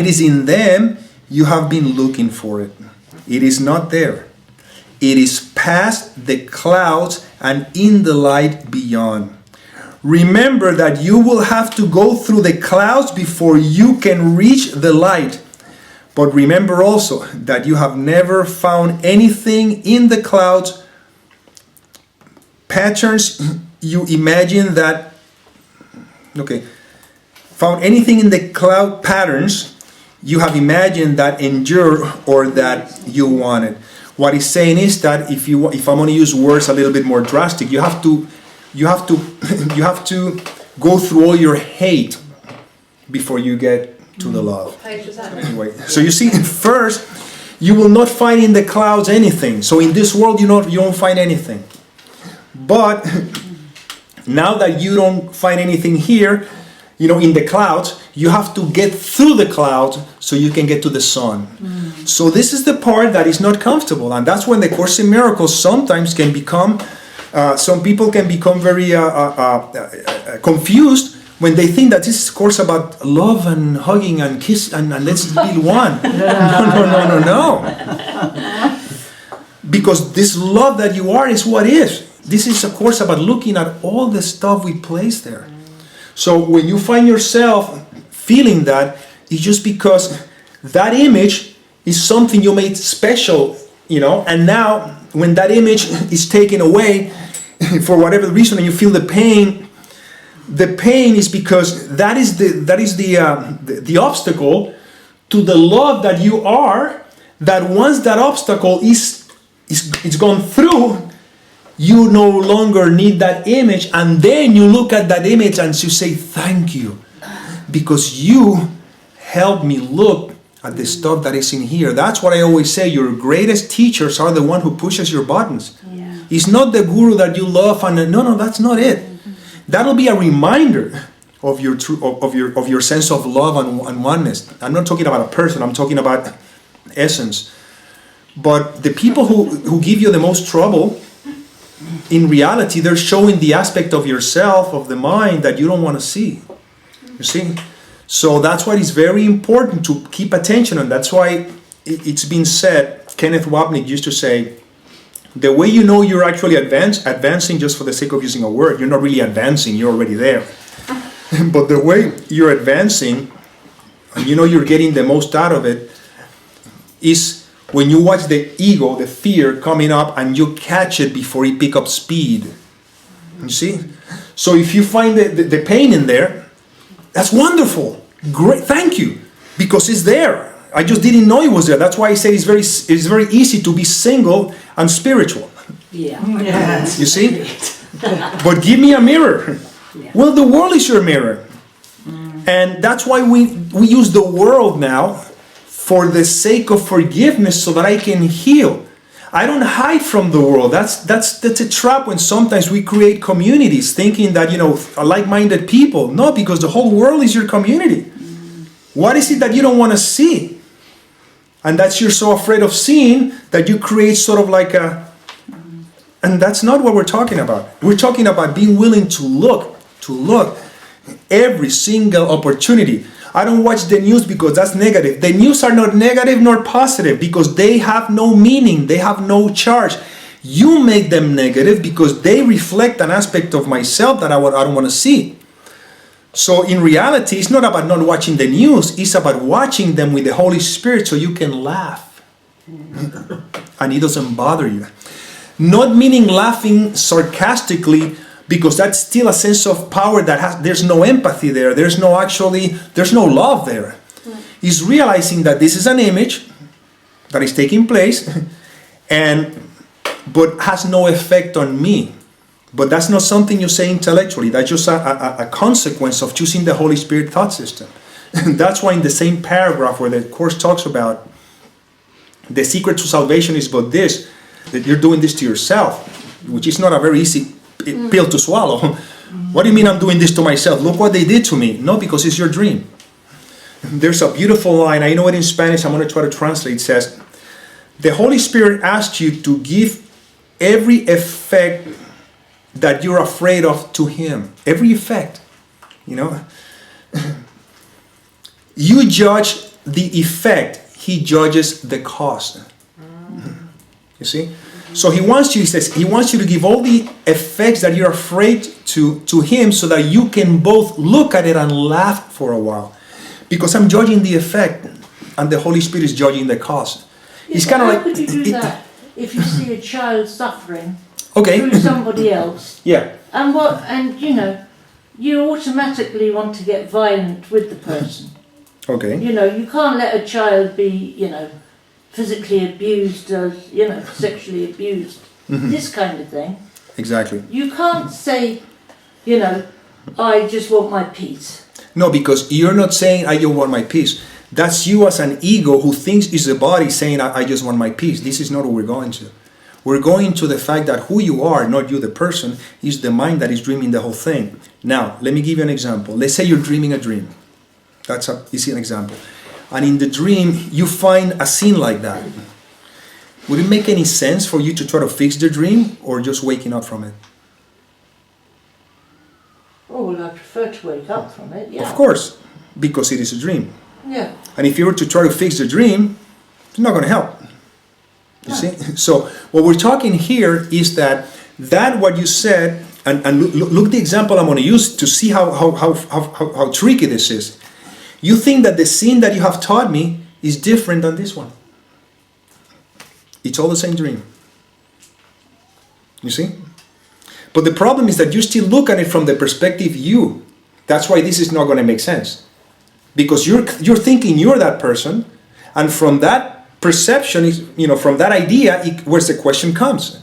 is in them you have been looking for it. It is not there. It is past the clouds and in the light beyond. Remember that you will have to go through the clouds before you can reach the light. But remember also that you have never found anything in the clouds patterns you imagine that, found anything in the cloud patterns you have imagined that endure or that you wanted. What he's saying is that if I'm going to use words a little bit more drastic, you have to go through all your hate before you get to the love. Anyway, so you see, first you will not find in the clouds anything. So in this world you don't find anything. But now that you don't find anything here, in the clouds, you have to get through the clouds so you can get to the sun. So this is the part that is not comfortable, and that's when the Course in Miracles sometimes can become, some people can become very confused when they think that this is a course about love and hugging and kiss and let's be one. No. Because this love that you are is what is. This is a course about looking at all the stuff we place there. So when you find yourself feeling that, it's just because that image is something you made special, and now when that image is taken away for whatever reason and you feel the pain is because that is the obstacle to the love that you are, that once that obstacle is gone through, you no longer need that image, and then you look at that image and you say, thank you, because you helped me look at the stuff that is in here. That's what I always say, your greatest teachers are the one who pushes your buttons. Yeah. It's not the guru that you love, and no, that's not it. That'll be a reminder of your sense of love and oneness. I'm not talking about a person, I'm talking about essence. But the people who give you the most trouble, in reality, they're showing the aspect of yourself, of the mind, that you don't want to see. You see? So that's why it's very important to keep attention, and that's why it's been said, Kenneth Wapnick used to say, the way you know you're actually advancing, just for the sake of using a word, you're not really advancing, you're already there. But the way you're advancing, and you're getting the most out of it, is when you watch the ego, the fear coming up, and you catch it before it pick up speed. You see? So if you find the pain in there, that's wonderful. Great, thank you. Because it's there. I just didn't know it was there. That's why I say it's very easy to be single and spiritual. Yeah. You see? But give me a mirror. Yeah. Well, the world is your mirror. And that's why we use the world now for the sake of forgiveness, so that I can heal. I don't hide from the world. That's a trap when sometimes we create communities thinking that, like-minded people. No, because the whole world is your community. What is it that you don't want to see? And that you're so afraid of seeing that you create sort of like a... And that's not what we're talking about. We're talking about being willing to look every single opportunity. I don't watch the news because that's negative. The news are not negative nor positive because they have no meaning. They have no charge. You make them negative because they reflect an aspect of myself that I don't want to see. So in reality, it's not about not watching the news. It's about watching them with the Holy Spirit so you can laugh. And it doesn't bother you. Not meaning laughing sarcastically, because that's still a sense of power there's no empathy there. There's no love there. It's realizing that this is an image that is taking place, but has no effect on me. But that's not something you say intellectually. That's just a consequence of choosing the Holy Spirit thought system. That's why in the same paragraph where the Course talks about the secret to salvation is but this, that you're doing this to yourself, which is not a very easy pill to swallow. What do you mean I'm doing this to myself? Look what they did to me. No, because it's your dream. There's a beautiful line. I know it in Spanish. I'm going to try to translate. It says, the Holy Spirit asks you to give every effect that you're afraid of to Him. Every effect. You know? You judge the effect. He judges the cause. You see? So He wants you, He says, He wants you to give all the effects that you're afraid to Him so that you can both look at it and laugh for a while. Because I'm judging the effect and the Holy Spirit is judging the cause. Yeah, It's kind of like... how could you do that if you see a child suffering Okay. through somebody else? Yeah. And you know, you automatically want to get violent with the person. Okay. You know, you can't let a child be, you know, physically abused or, you know, sexually abused. This kind of thing. Exactly. You can't say, you know, I just want my peace. No, because you're not saying I just want my peace. That's you as an ego who thinks is the body saying I just want my peace. This is not what we're going to. We're going to the fact that who you are, not you the person, is the mind that is dreaming the whole thing. Now, let me give you an example. Let's say you're dreaming a dream. That's an example. And in the dream, you find a scene like that. Would it make any sense for you to try to fix the dream or just waking up from it? Oh, well, I prefer to wake up from it, yeah. Of course, because it is a dream. Yeah. And if you were to try to fix the dream, it's not going to help. You see? So what we're talking here is that what you said, and look the example I'm going to use to see how tricky this is. You think that the scene that you have taught me is different than this one. It's all the same dream. You see? But the problem is that you still look at it from the perspective you. That's why this is not going to make sense. Because you're thinking you're that person, and from that perception, from that idea, where the question comes.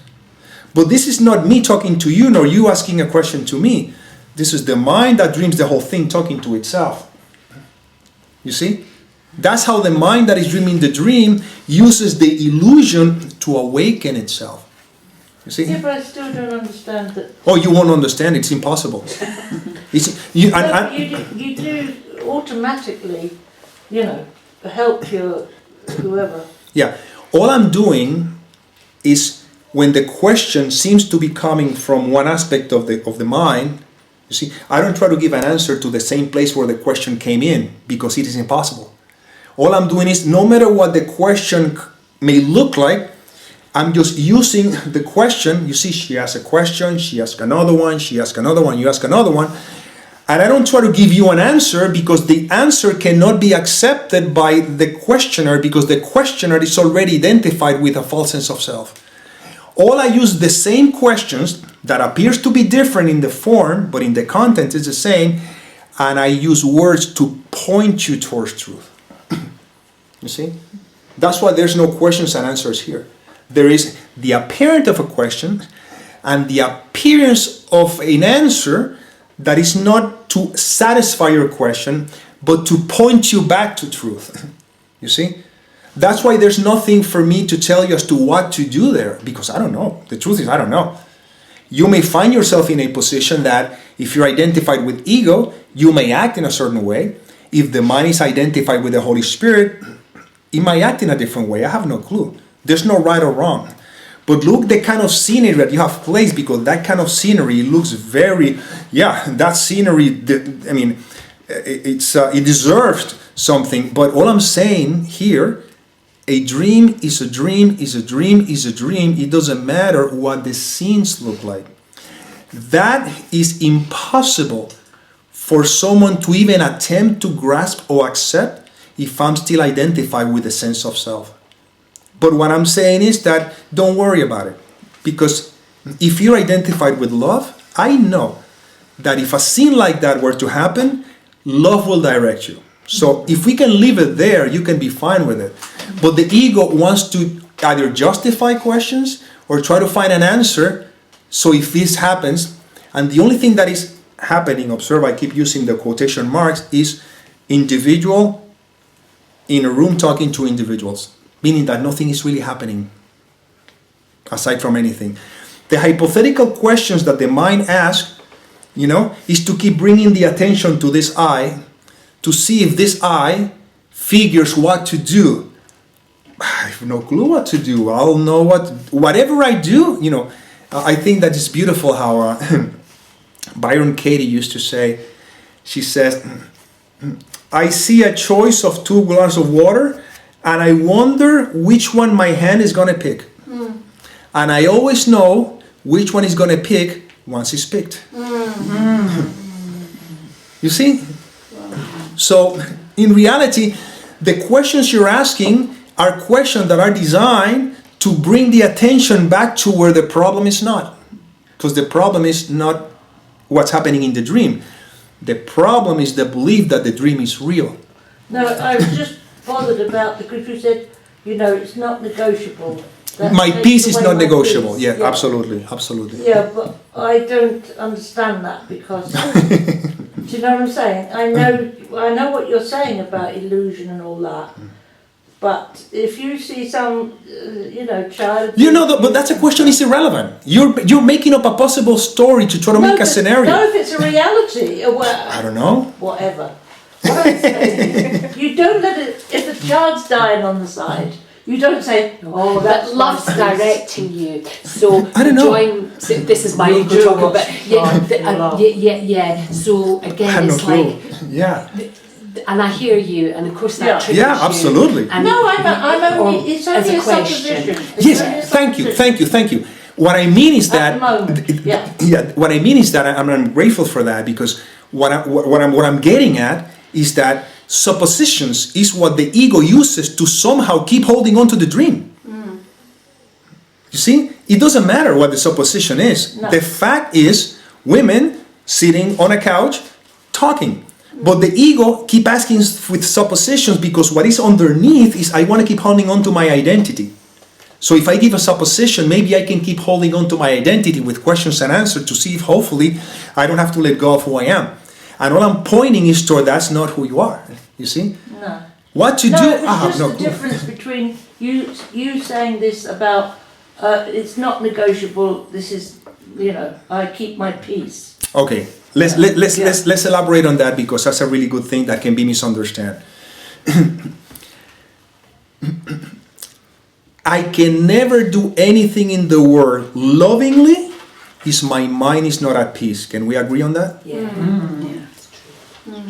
But this is not me talking to you, nor you asking a question to me. This is the mind that dreams the whole thing talking to itself. You see? That's how the mind that is dreaming the dream uses the illusion to awaken itself. You see? Yeah, but I still don't understand that. Oh, you won't understand. It's impossible. You do automatically, you know, help your whoever. Yeah. All I'm doing is when the question seems to be coming from one aspect of the mind, you see, I don't try to give an answer to the same place where the question came in because it is impossible. All I'm doing is no matter what the question may look like, I'm just using the question. You see, she asks a question, she asks another one, she asks another one, you ask another one. And I don't try to give you an answer because the answer cannot be accepted by the questioner because the questioner is already identified with a false sense of self. All I use the same questions that appears to be different in the form, but in the content is the same, and I use words to point you towards truth. You see? That's why there's no questions and answers here. There is the appearance of a question and the appearance of an answer that is not to satisfy your question, but to point you back to truth. You see? That's why there's nothing for me to tell you as to what to do there, because I don't know. The truth is, I don't know. You may find yourself in a position that if you're identified with ego, you may act in a certain way. If the mind is identified with the Holy Spirit, it might act in a different way. I have no clue. There's no right or wrong. But look the kind of scenery that you have placed, because that kind of scenery looks very, that scenery, I mean, it deserves something. But all I'm saying here, a dream is a dream is a dream is a dream. It doesn't matter what the scenes look like. That is impossible for someone to even attempt to grasp or accept if I'm still identified with the sense of self. But what I'm saying is that don't worry about it. Because if you're identified with love, I know that if a scene like that were to happen, love will direct you. So if we can leave it there, you can be fine with it. But the ego wants to either justify questions or try to find an answer. So if this happens, and the only thing that is happening, observe, I keep using the quotation marks, is individual in a room talking to individuals. Meaning that nothing is really happening aside from anything. The hypothetical questions that the mind asks, is to keep bringing the attention to this I, to see if this I figures what to do. I have no clue what to do. I'll know whatever I do, I think that it's beautiful how Byron Katie used to say, she says, I see a choice of 2 glasses of water and I wonder which one my hand is going to pick. And I always know which one is going to pick once it's picked. You see? So, in reality, the questions you're asking are questions that are designed to bring the attention back to where the problem is not. Because the problem is not what's happening in the dream. The problem is the belief that the dream is real. No, I was just bothered about, because you said, it's not negotiable. That My takes peace is away not my negotiable. peace. Yeah, absolutely. Yeah, but I don't understand that because, do you know what I'm saying? I know what you're saying about illusion and all that. But if you see some, child... but that's a question is irrelevant. You're making up a possible story to try to make a scenario. No, if it's a reality, I don't know. whatever. What I'm saying is, you don't let it... If a child's dying on the side, you don't say, oh, that's But love's my peace. directing you. So I don't know. this is my You ego do talking, what's but right, love. yeah. So I again, have no it's clue. like, Yeah. and I hear you, and of course that Yeah. triggers Yeah, you. absolutely. And No, I'm only... It's as only a a question. supposition. It's only a Yes, supposition. thank you. What I mean is At that the moment, what I mean is that I'm grateful for that, because what I'm getting at is that suppositions is what the ego uses to somehow keep holding on to the dream. You see, it doesn't matter what the supposition is. No. The fact is, women sitting on a couch talking. But the ego keep asking with suppositions, because what is underneath is I want to keep holding on to my identity. So if I give a supposition, maybe I can keep holding on to my identity with questions and answers to see if hopefully I don't have to let go of who I am. And all I'm pointing is toward that's not who you are. You see? No. What to No, do? it I was have just no the clue. difference between you saying this about it's not negotiable. This is, I keep my peace. Okay, let's elaborate on that, because that's a really good thing that can be misunderstood. I can never do anything in the world lovingly if my mind is not at peace. Can we agree on that? Yeah. Yeah. It's true.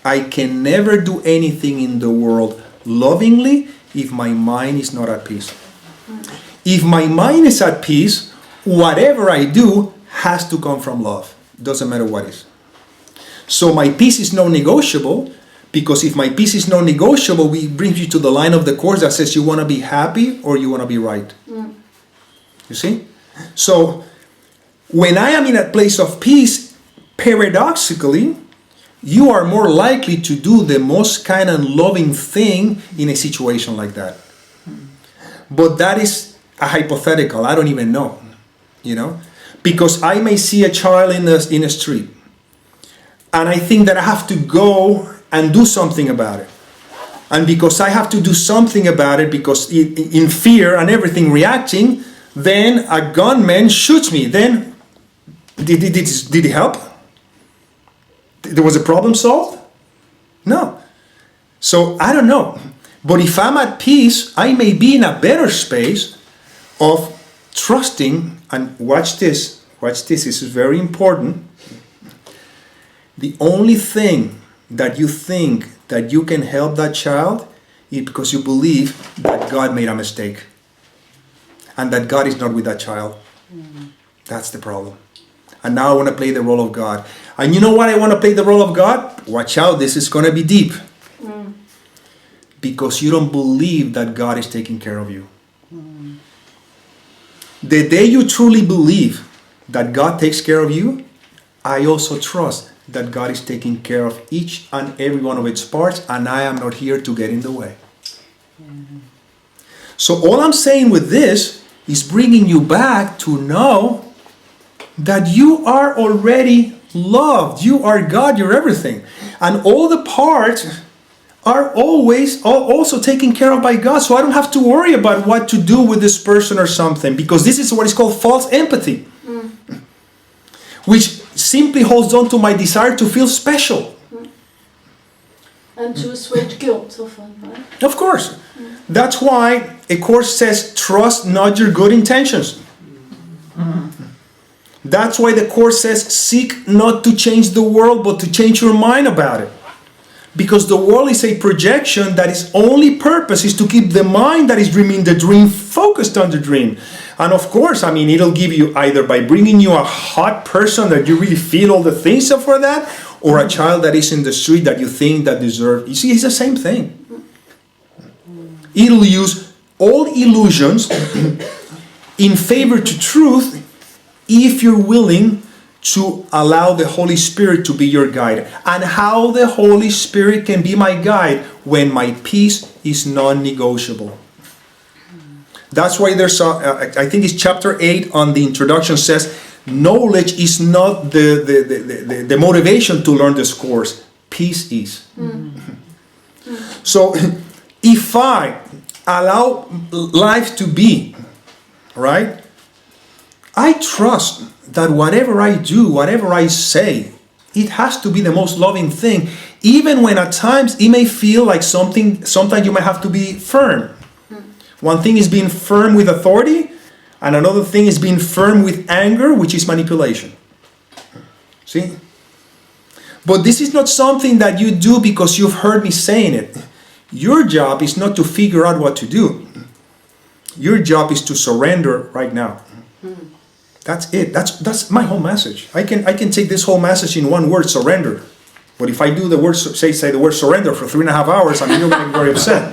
I can never do anything in the world lovingly if my mind is not at peace. If my mind is at peace, whatever I do has to come from love. Doesn't matter what is. So my peace is non-negotiable, because if my peace is non-negotiable, it brings you to the line of the course that says you want to be happy or you want to be right. You see? So when I am in a place of peace, paradoxically, you are more likely to do the most kind and loving thing in a situation like that. But that is a hypothetical. I don't even know, because I may see a child in the street, and I think that I have to go and do something about it. And because I have to do something about it, because in fear and everything reacting, then a gunman shoots me. Then did it help? There was a problem solved? No. So I don't know. But if I'm at peace, I may be in a better space of trusting, and watch this, this is very important. The only thing that you think that you can help that child is because you believe that God made a mistake and that God is not with that child. That's the problem. And now I want to play the role of God. And you know what I want to play the role of God? Watch out, this is going to be deep. Because you don't believe that God is taking care of you. The day you truly believe that God takes care of you, I also trust that God is taking care of each and every one of its parts, and I am not here to get in the way. So all I'm saying with this is bringing you back to know that you are already loved. You are God, you're everything. And all the parts are always also taken care of by God. So I don't have to worry about what to do with this person or something, because this is what is called false empathy, which simply holds on to my desire to feel special. And to assuage guilt often, right? Of course. That's why a course says, trust not your good intentions. That's why the course says, seek not to change the world, but to change your mind about it. Because the world is a projection that its only purpose is to keep the mind that is dreaming the dream focused on the dream. And of course, I mean, it'll give you either by bringing you a hot person that you really feel all the things for that, or a child that is in the street that you think that deserves. You see, it's the same thing. It'll use all illusions in favor to truth if you're willing to allow the Holy Spirit to be your guide. And how the Holy Spirit can be my guide when my peace is non-negotiable. That's why there's I think it's chapter 8 on the introduction says, knowledge is not the motivation to learn this course. Peace is. So if I allow life to be, right, I trust that whatever I do, whatever I say, it has to be the most loving thing, even when at times it may feel like sometimes you might have to be firm. One thing is being firm with authority, and another thing is being firm with anger, which is manipulation. See? But this is not something that you do because you've heard me saying it. Your job is not to figure out what to do. Your job is to surrender right now. That's it. That's my whole message. I can take this whole message in one word, surrender. But if I do the word, say the word surrender for 3.5 hours, I'm going to get very upset.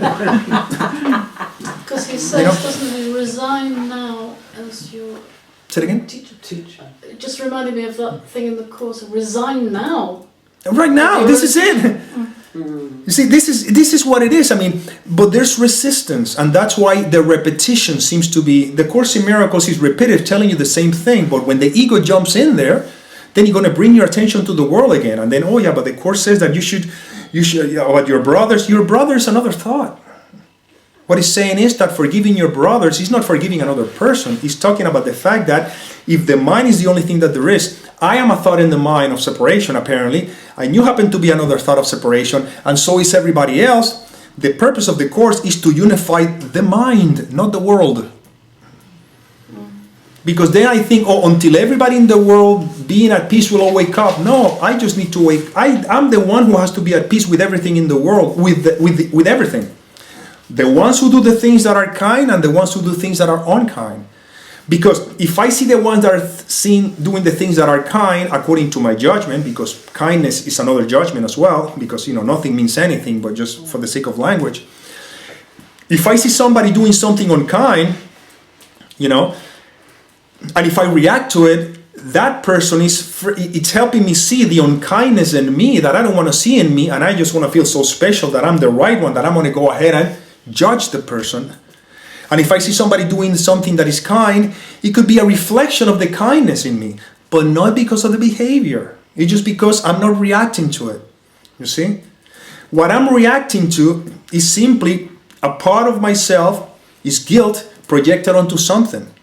Because he says, doesn't he, resign now as your Say it again? teacher. It just reminded me of that thing in the course, resign now. Right now, this is it. You see, this is what it is. I mean, but there's resistance, and that's why the repetition seems to be, the Course in Miracles is repetitive, telling you the same thing, but when the ego jumps in there, then you're going to bring your attention to the world again, and then, oh yeah, but the Course says that you should, about your brother's another thought. What he's saying is that forgiving your brothers, he's not forgiving another person. He's talking about the fact that if the mind is the only thing that there is, I am a thought in the mind of separation, apparently, and you happen to be another thought of separation, and so is everybody else. The purpose of the Course is to unify the mind, not the world. Because then I think, until everybody in the world being at peace will all wake up. No, I just need to wake. I'm the one who has to be at peace with everything in the world, with everything. The ones who do the things that are kind and the ones who do things that are unkind. Because if I see the ones that are doing the things that are kind according to my judgment, because kindness is another judgment as well, because nothing means anything but just for the sake of language. If I see somebody doing something unkind, and if I react to it, that person it's helping me see the unkindness in me that I don't want to see in me, and I just want to feel so special that I'm the right one, that I'm going to go ahead and judge the person. And if I see somebody doing something that is kind, it could be a reflection of the kindness in me, but not because of the behavior. It's just because I'm not reacting to it. You see? What I'm reacting to is simply a part of myself, is guilt projected onto something.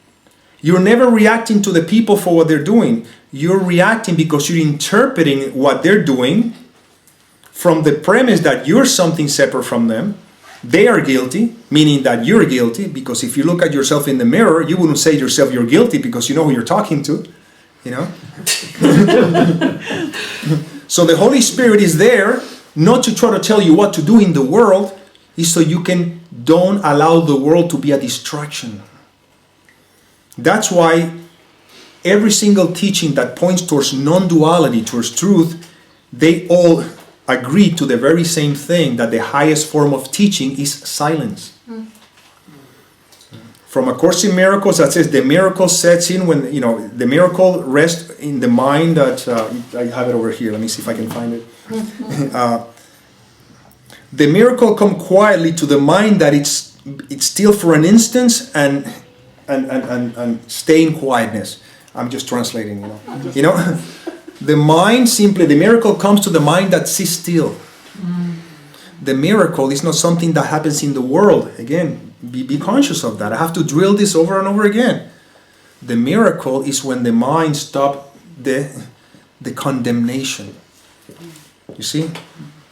You're never reacting to the people for what they're doing. You're reacting because you're interpreting what they're doing from the premise that you're something separate from them. They are guilty, meaning that you're guilty, because if you look at yourself in the mirror, you wouldn't say to yourself you're guilty because you know who you're talking to, So the Holy Spirit is there not to try to tell you what to do in the world, is so you don't allow the world to be a distraction. That's why every single teaching that points towards non-duality, towards truth, they all agree to the very same thing, that the highest form of teaching is silence. From A Course in Miracles that says the miracle sets in when, the miracle rests in the mind that, I have it over here, let me see if I can find it. The miracle come quietly to the mind that it's still for an instant and stay in quietness. I'm just translating, The mind the miracle comes to the mind that sits still. the miracle is not something that happens in the world. Again, be conscious of that. I have to drill this over and over again. The miracle is when the mind stops the condemnation. You see?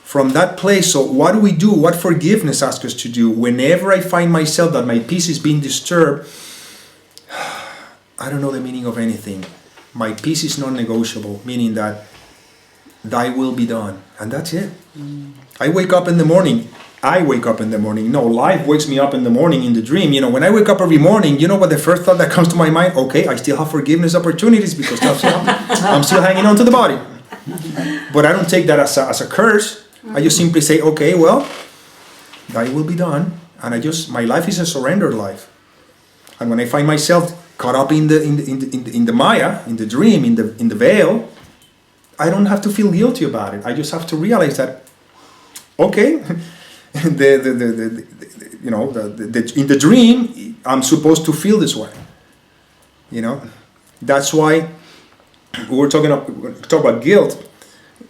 From that place, so what do we do? What forgiveness asks us to do? Whenever I find myself that my peace is being disturbed, I don't know the meaning of anything. My peace is non-negotiable, meaning that thy will be done. And that's it. I wake up in the morning. No, life wakes me up in the morning in the dream. When I wake up every morning, you know what the first thought that comes to my mind? Okay, I still have forgiveness opportunities because I'm still hanging on to the body. But I don't take that as a curse. I just simply say, okay, well, thy will be done. And my life is a surrendered life. And when I find myself caught up in the Maya, in the dream, in the veil, I don't have to feel guilty about it. I just have to realize that, okay, in the dream, I'm supposed to feel this way. That's why we're talking about guilt.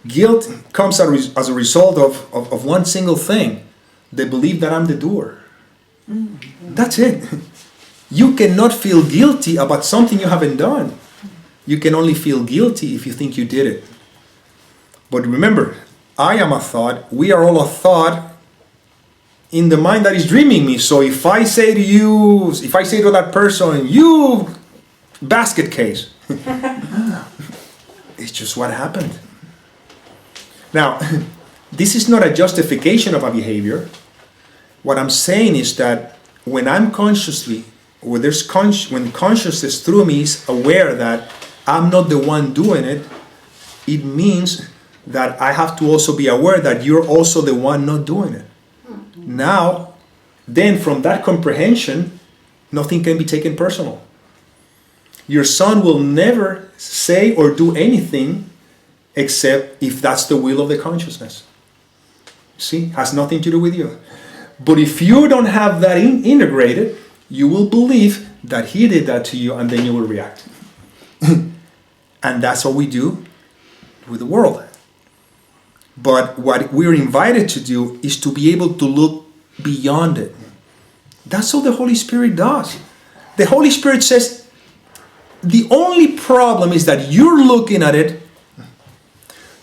Guilt comes as a result of one single thing: the belief that I'm the doer. That's it. You cannot feel guilty about something you haven't done. You can only feel guilty if you think you did it. But remember, I am a thought. We are all a thought in the mind that is dreaming me. So if I say to that person, you basket case, it's just what happened. Now, this is not a justification of a behavior. What I'm saying is that when when consciousness through me is aware that I'm not the one doing it, it means that I have to also be aware that you're also the one not doing it. Now, then from that comprehension, nothing can be taken personal. Your son will never say or do anything except if that's the will of the consciousness. See, has nothing to do with you. But if you don't have that integrated, you will believe that he did that to you, and then you will react. And that's what we do with the world. But what we're invited to do is to be able to look beyond it. That's what the Holy Spirit does. The Holy Spirit says, the only problem is that you're looking at it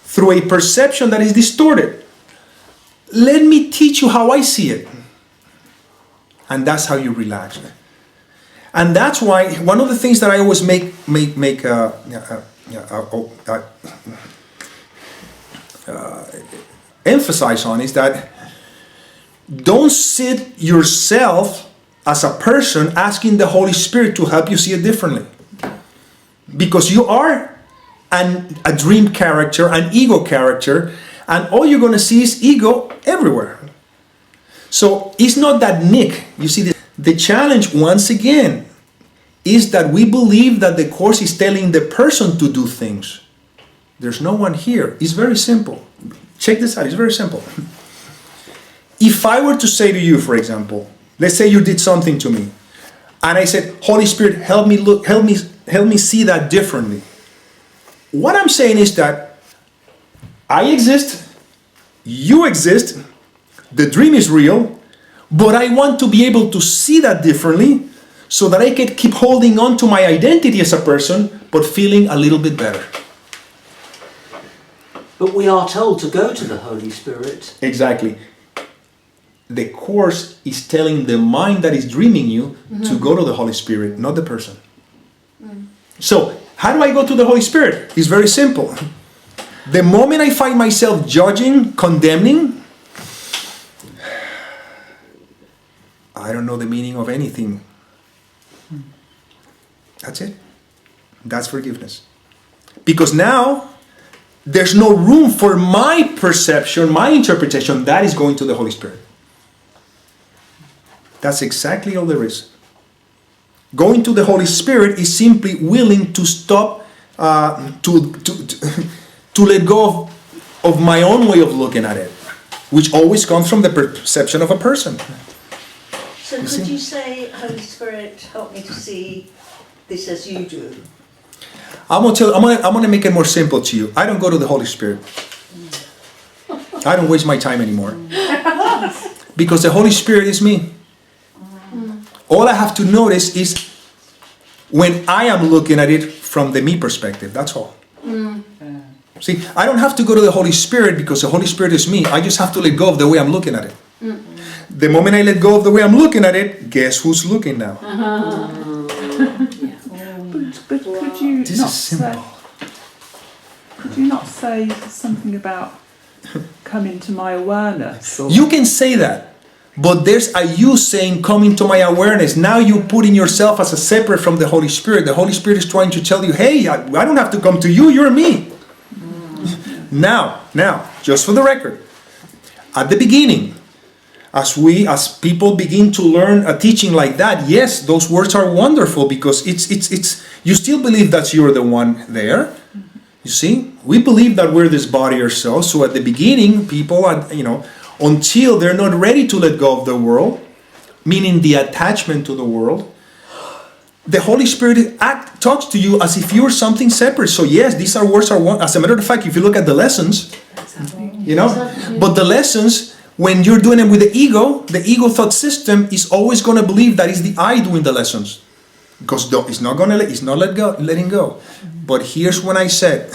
through a perception that is distorted. Let me teach you how I see it. And that's how you relax. And that's why one of the things that I always emphasize on is that don't sit yourself as a person asking the Holy Spirit to help you see it differently. Because you are a dream character, an ego character, and all you're going to see is ego everywhere. So it's not that Nick, you see, the challenge once again is that we believe that the Course is telling the person to do things. There's no one here. It's very simple. Check this out, it's very simple. If I were to say to you, for example, let's say you did something to me, and I said, Holy Spirit, help me see that differently. What I'm saying is that I exist, you exist, the dream is real, but I want to be able to see that differently so that I can keep holding on to my identity as a person, but feeling a little bit better. But we are told to go to the Holy Spirit. Exactly. The Course is telling the mind that is dreaming you to go to the Holy Spirit, not the person. So, how do I go to the Holy Spirit? It's very simple. The moment I find myself judging, condemning, I don't know the meaning of anything. That's it. That's forgiveness. Because now, there's no room for my perception, my interpretation. That is going to the Holy Spirit. That's exactly all there is. Going to the Holy Spirit is simply willing to stop, to let go of my own way of looking at it, which always comes from the perception of a person. So could you say, Holy Spirit, help me to see this as you do? I'm gonna make it more simple to you. I don't go to the Holy Spirit. I don't waste my time anymore. Because the Holy Spirit is me. All I have to notice is when I am looking at it from the me perspective. That's all. See, I don't have to go to the Holy Spirit because the Holy Spirit is me. I just have to let go of the way I'm looking at it. The moment I let go of the way I'm looking at it, guess who's looking now? But could you This not is simple. could you not say something about come into my awareness? Or, You can say that, but there's a you saying come into my awareness. Now you're putting yourself as a separate from the Holy Spirit. The Holy Spirit is trying to tell you, hey, I don't have to come to you, you're me. Now, just for the record, at the beginning, as people begin to learn a teaching like that, yes, those words are wonderful because it's you still believe that you're the one there. You see, we believe that we're this body ourselves. So at the beginning, people are, until they're not ready to let go of the world, meaning the attachment to the world, the Holy Spirit talks to you as if you were something separate. So yes, these words are one. As a matter of fact, if you look at the lessons, but the lessons, when you're doing it with the ego thought system is always going to believe that it's the I doing the lessons, because it's not letting go. But here's when I said,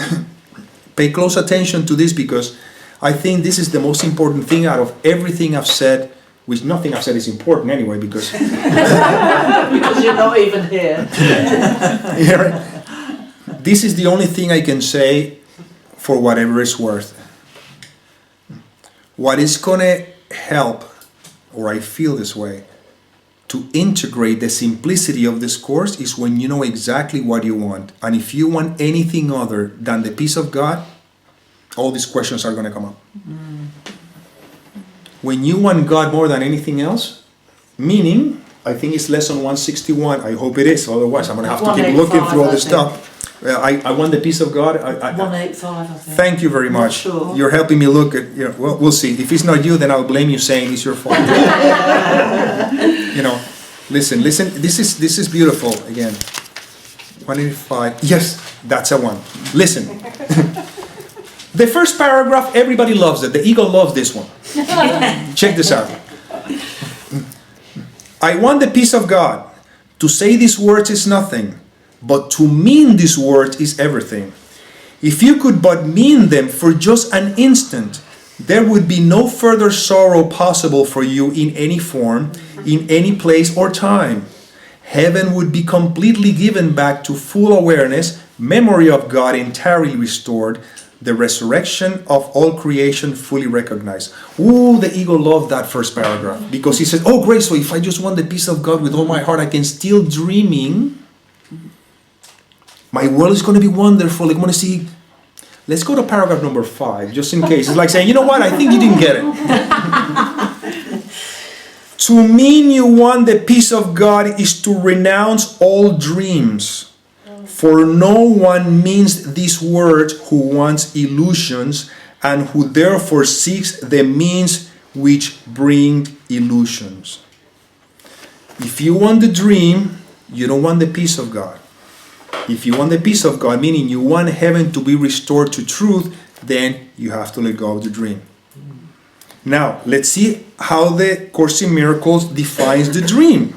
pay close attention to this, because I think this is the most important thing out of everything I've said, which nothing I've said is important anyway, because Because you're not even here. Yeah, right. This is the only thing I can say for whatever it's worth. What is going to help, or I feel this way, to integrate the simplicity of this course is when you know exactly what you want. And if you want anything other than the peace of God, all these questions are going to come up. When you want God more than anything else, meaning, I think it's lesson 161, I hope it is, otherwise I'm going to have to keep looking through all this stuff. I want the peace of God. 185, I think. Thank you very much. Sure. You're helping me look at, well, we'll see. If it's not you, then I'll blame you saying it's your fault. Listen, this is beautiful. Again, 185, yes, that's a one. Listen. The first paragraph, everybody loves it. The ego loves this one. Check this out. I want the peace of God. To say these words is nothing, but to mean these words is everything. If you could but mean them for just an instant, there would be no further sorrow possible for you in any form, in any place or time. Heaven would be completely given back to full awareness, memory of God entirely restored, the resurrection of all creation fully recognized. Ooh, the ego loved that first paragraph, because he says, oh great, so if I just want the peace of God with all my heart, I can still dreaming. My world is going to be wonderful. I'm going to see. Let's go to paragraph number 5, just in case. It's like saying, you know what, I think you didn't get it. To mean you want the peace of God is to renounce all dreams. For no one means these words who wants illusions and who therefore seeks the means which bring illusions. If you want the dream, you don't want the peace of God. If you want the peace of God, meaning you want heaven to be restored to truth, then you have to let go of the dream. Now, let's see how the Course in Miracles defines the dream.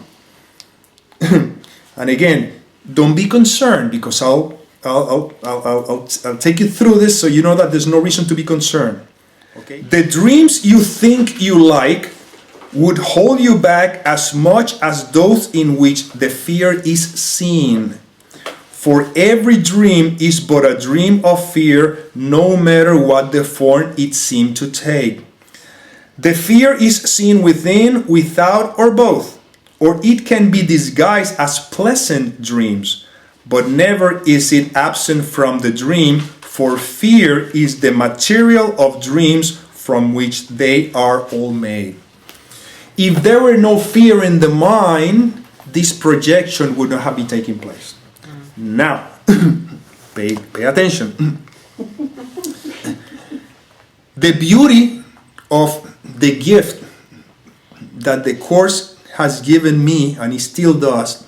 And again, don't be concerned, because I'll take you through this so you know that there's no reason to be concerned. Okay? The dreams you think you like would hold you back as much as those in which the fear is seen. For every dream is but a dream of fear, no matter what the form it seemed to take. The fear is seen within, without, or both. Or it can be disguised as pleasant dreams, but never is it absent from the dream, for fear is the material of dreams from which they are all made. If there were no fear in the mind, this projection would not have been taking place. Now, pay attention. The beauty of the gift that the Course has given me, and it still does.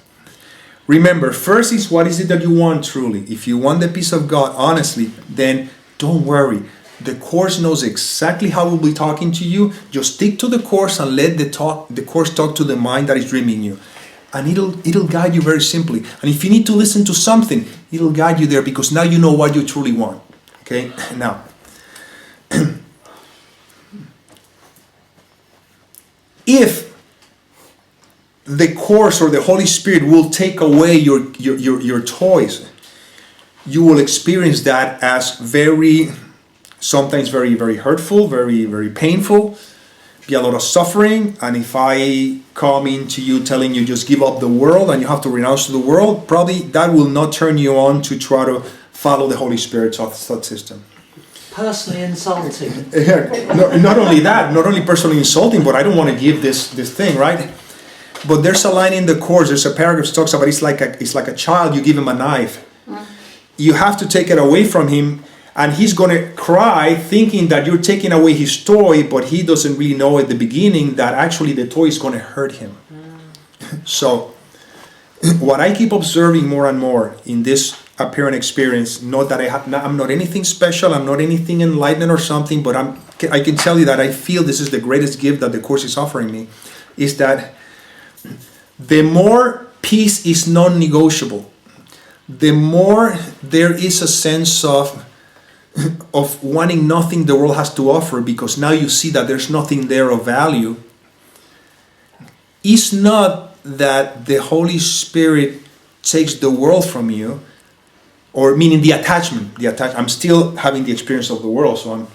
Remember, first is what is it that you want truly. If you want the peace of God honestly, then don't worry. The Course knows exactly how it will be talking to you. Just stick to the Course and let the Course talk to the mind that is dreaming you. And it'll guide you very simply. And if you need to listen to something, it'll guide you there, because now you know what you truly want. Okay? Now, if the Course or the Holy Spirit will take away your toys, you will experience that as sometimes very, very hurtful, very, very painful, be a lot of suffering. And if I come into you telling you just give up the world and you have to renounce to the world, probably that will not turn you on to try to follow the Holy Spirit's thought system. Personally insulting. Not only that, not only personally insulting, but I don't want to give this thing, right? But there's a line in the Course, there's a paragraph that talks about it's like a child, you give him a knife. You have to take it away from him, and he's going to cry thinking that you're taking away his toy, but he doesn't really know at the beginning that actually the toy is going to hurt him. So what I keep observing more and more in this apparent experience, not that I'm not anything special, I'm not anything enlightened or something, but I can tell you that I feel this is the greatest gift that the Course is offering me, is that the more peace is non-negotiable, the more there is a sense of wanting nothing the world has to offer, because now you see that there's nothing there of value. It's not that the Holy Spirit takes the world from you, or meaning the attachment. I'm still having the experience of the world, so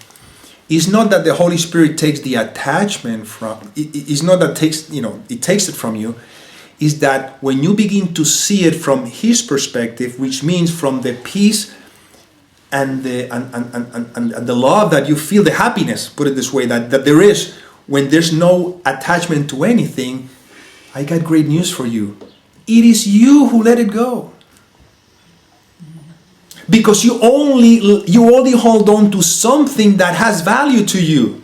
it's not that the Holy Spirit takes the attachment from. It's not that it takes it from you. Is that when you begin to see it from His perspective, which means from the peace and the love that you feel, the happiness, put it this way, that there is when there's no attachment to anything, I got great news for you. It is you who let it go. Because you only hold on to something that has value to you.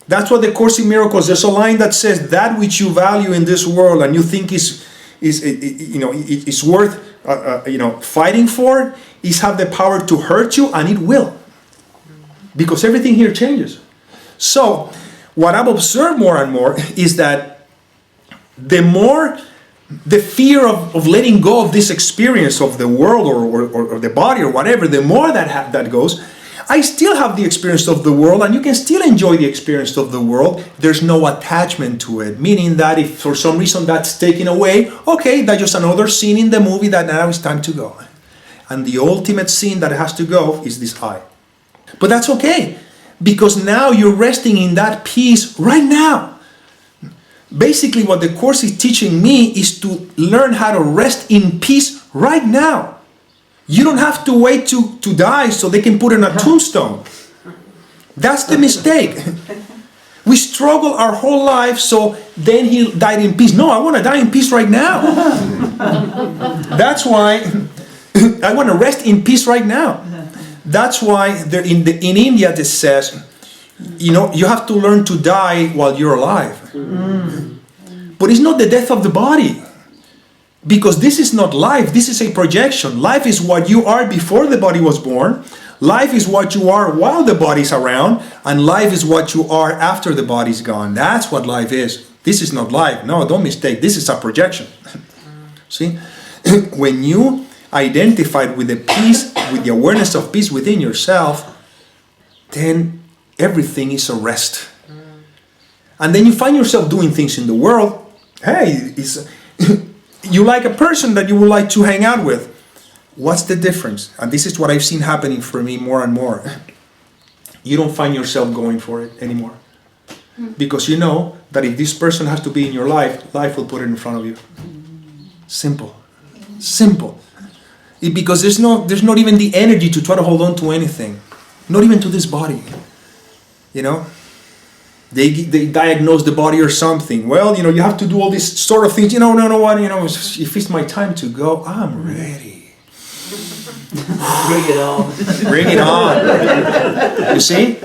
That's what the Course in Miracles, there's a line that says, that which you value in this world and you think is worth fighting for, is have the power to hurt you, and it will. Because everything here changes. So, what I've observed more and more is that the more the fear of letting go of this experience of the world or the body or whatever, the more that goes, I still have the experience of the world, and you can still enjoy the experience of the world. There's no attachment to it, meaning that if for some reason that's taken away, okay, that's just another scene in the movie that now it's time to go. And the ultimate scene that has to go is this I. But that's okay, because now you're resting in that peace right now. Basically, what the Course is teaching me is to learn how to rest in peace right now. You don't have to wait to die so they can put in a tombstone. That's the mistake. We struggle our whole life, so then he died in peace. No, I want to die in peace right now. That's why I want to rest in peace right now. That's why in India it says, you have to learn to die while you're alive. But it's not the death of the body. Because this is not life, this is a projection. Life is what you are before the body was born. Life is what you are while the body's around. And life is what you are after the body's gone. That's what life is. This is not life. No, don't mistake. This is a projection. See? When you identified with the peace, with the awareness of peace within yourself, then everything is a rest. And then you find yourself doing things in the world. Hey, you like a person that you would like to hang out with. What's the difference? And this is what I've seen happening for me more and more. You don't find yourself going for it anymore. Because you know that if this person has to be in your life, life will put it in front of you. Simple. Simple. Because there's not even the energy to try to hold on to anything. Not even to this body. They diagnose the body or something. Well, you have to do all these sort of things. If it's my time to go, I'm ready. Bring it on. Bring it on. You see?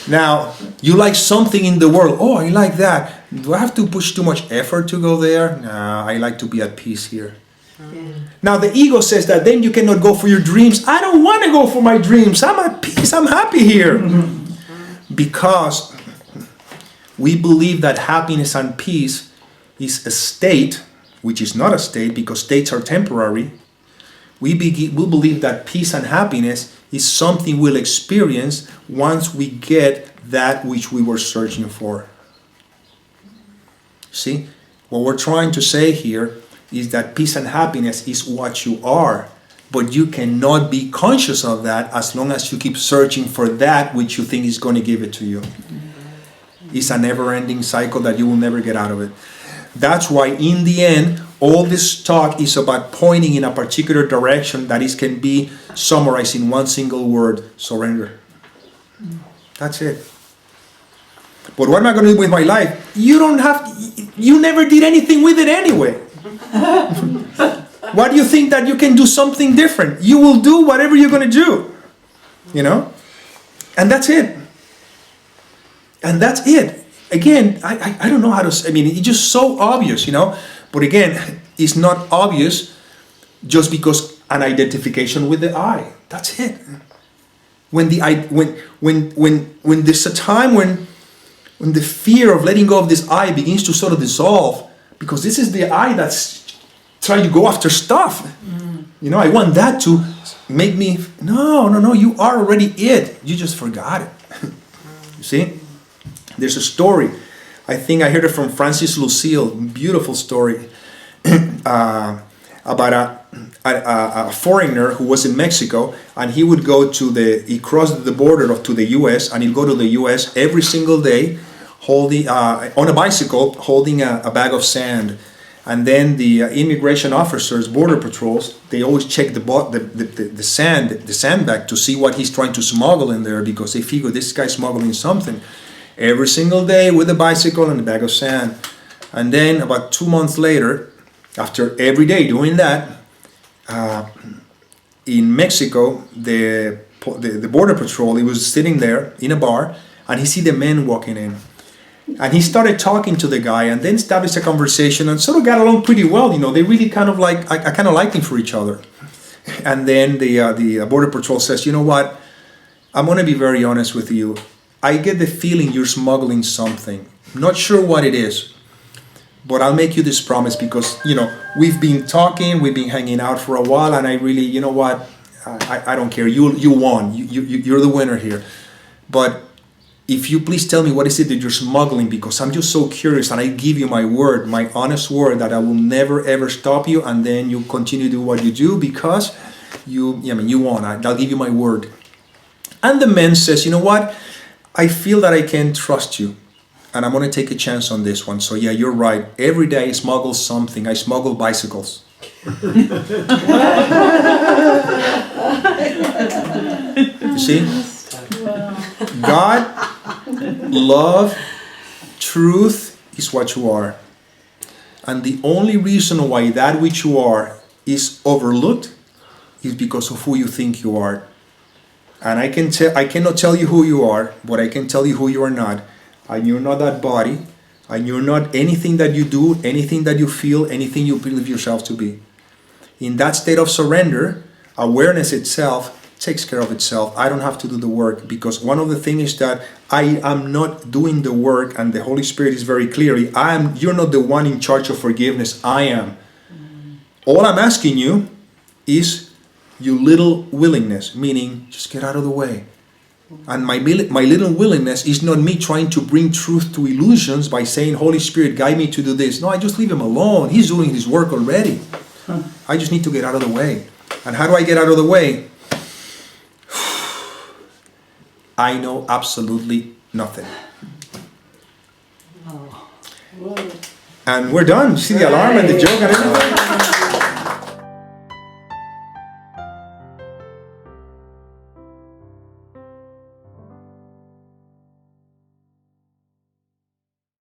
Now, you like something in the world. Oh, I like that. Do I have to push too much effort to go there? No, I like to be at peace here. Now the ego says that then you cannot go for your dreams. I don't want to go for my dreams. I'm at peace. I'm happy here. Because we believe that happiness and peace is a state, which is not a state because states are temporary. We believe that peace and happiness is something we'll experience once we get that which we were searching for. See, what we're trying to say here is that peace and happiness is what you are, but you cannot be conscious of that as long as you keep searching for that which you think is going to give it to you. It's a never-ending cycle that you will never get out of it. That's why in the end, all this talk is about pointing in a particular direction that can be summarized in one single word: surrender. That's it. But what am I going to do with my life? You never did anything with it anyway. Why do you think that you can do something different? You will do whatever you're going to do. You know? And that's it. And that's it. Again, I don't know how to say, I mean, it's just so obvious, you know? But again, it's not obvious just because an identification with the I. That's it. When there's a time when the fear of letting go of this I begins to sort of dissolve, because this is the I that's trying to go after stuff. You know, I want that to make me, no, you are already it. You just forgot it. You see? There's a story. I think I heard it from Francis Lucille. Beautiful story. About a foreigner who was in Mexico, and he would go he crossed the border to the US, and he'd go to the US every single day holding on a bicycle, holding a bag of sand. And then the immigration officers, border patrols, they always check the sandbag to see what he's trying to smuggle in there, because they figure this guy's smuggling something. Every single day with a bicycle and a bag of sand. And then about 2 months later, after every day doing that, in Mexico, the border patrol, he was sitting there in a bar, and he see the men walking in. And he started talking to the guy, and then established a conversation, and sort of got along pretty well. You know, they really kind of like, I kind of liked him for each other. And then the border patrol says, you know what, I'm going to be very honest with you. I get the feeling you're smuggling something. Not sure what it is, but I'll make you this promise, because, you know, we've been talking, we've been hanging out for a while, and I really, you know what, I don't care. You won. You're the winner here. But if you please tell me what is it that you're smuggling, because I'm just so curious, and I give you my word, my honest word, that I will never ever stop you, and then you continue to do what you do, because you won. I'll give you my word. And the man says, you know what, I feel that I can trust you, and I'm going to take a chance on this one. So yeah, you're right. Every day I smuggle something. I smuggle bicycles. You see? God, love, truth is what you are. And the only reason why that which you are is overlooked is because of who you think you are. And I cannot tell you who you are, but I can tell you who you are not. And you're not that body, and you're not anything that you do, anything that you feel, anything you believe yourself to be. In that state of surrender, awareness itself takes care of itself. I don't have to do the work, because one of the things is that I am not doing the work, and the Holy Spirit is very clearly, you're not the one in charge of forgiveness, I am. All I'm asking you is your little willingness, meaning just get out of the way. And my little willingness is not me trying to bring truth to illusions by saying, Holy Spirit, guide me to do this. No, I just leave him alone. He's doing his work already. I just need to get out of the way. And how do I get out of the way? I know absolutely nothing. And we're done. See the alarm and the joke and everything?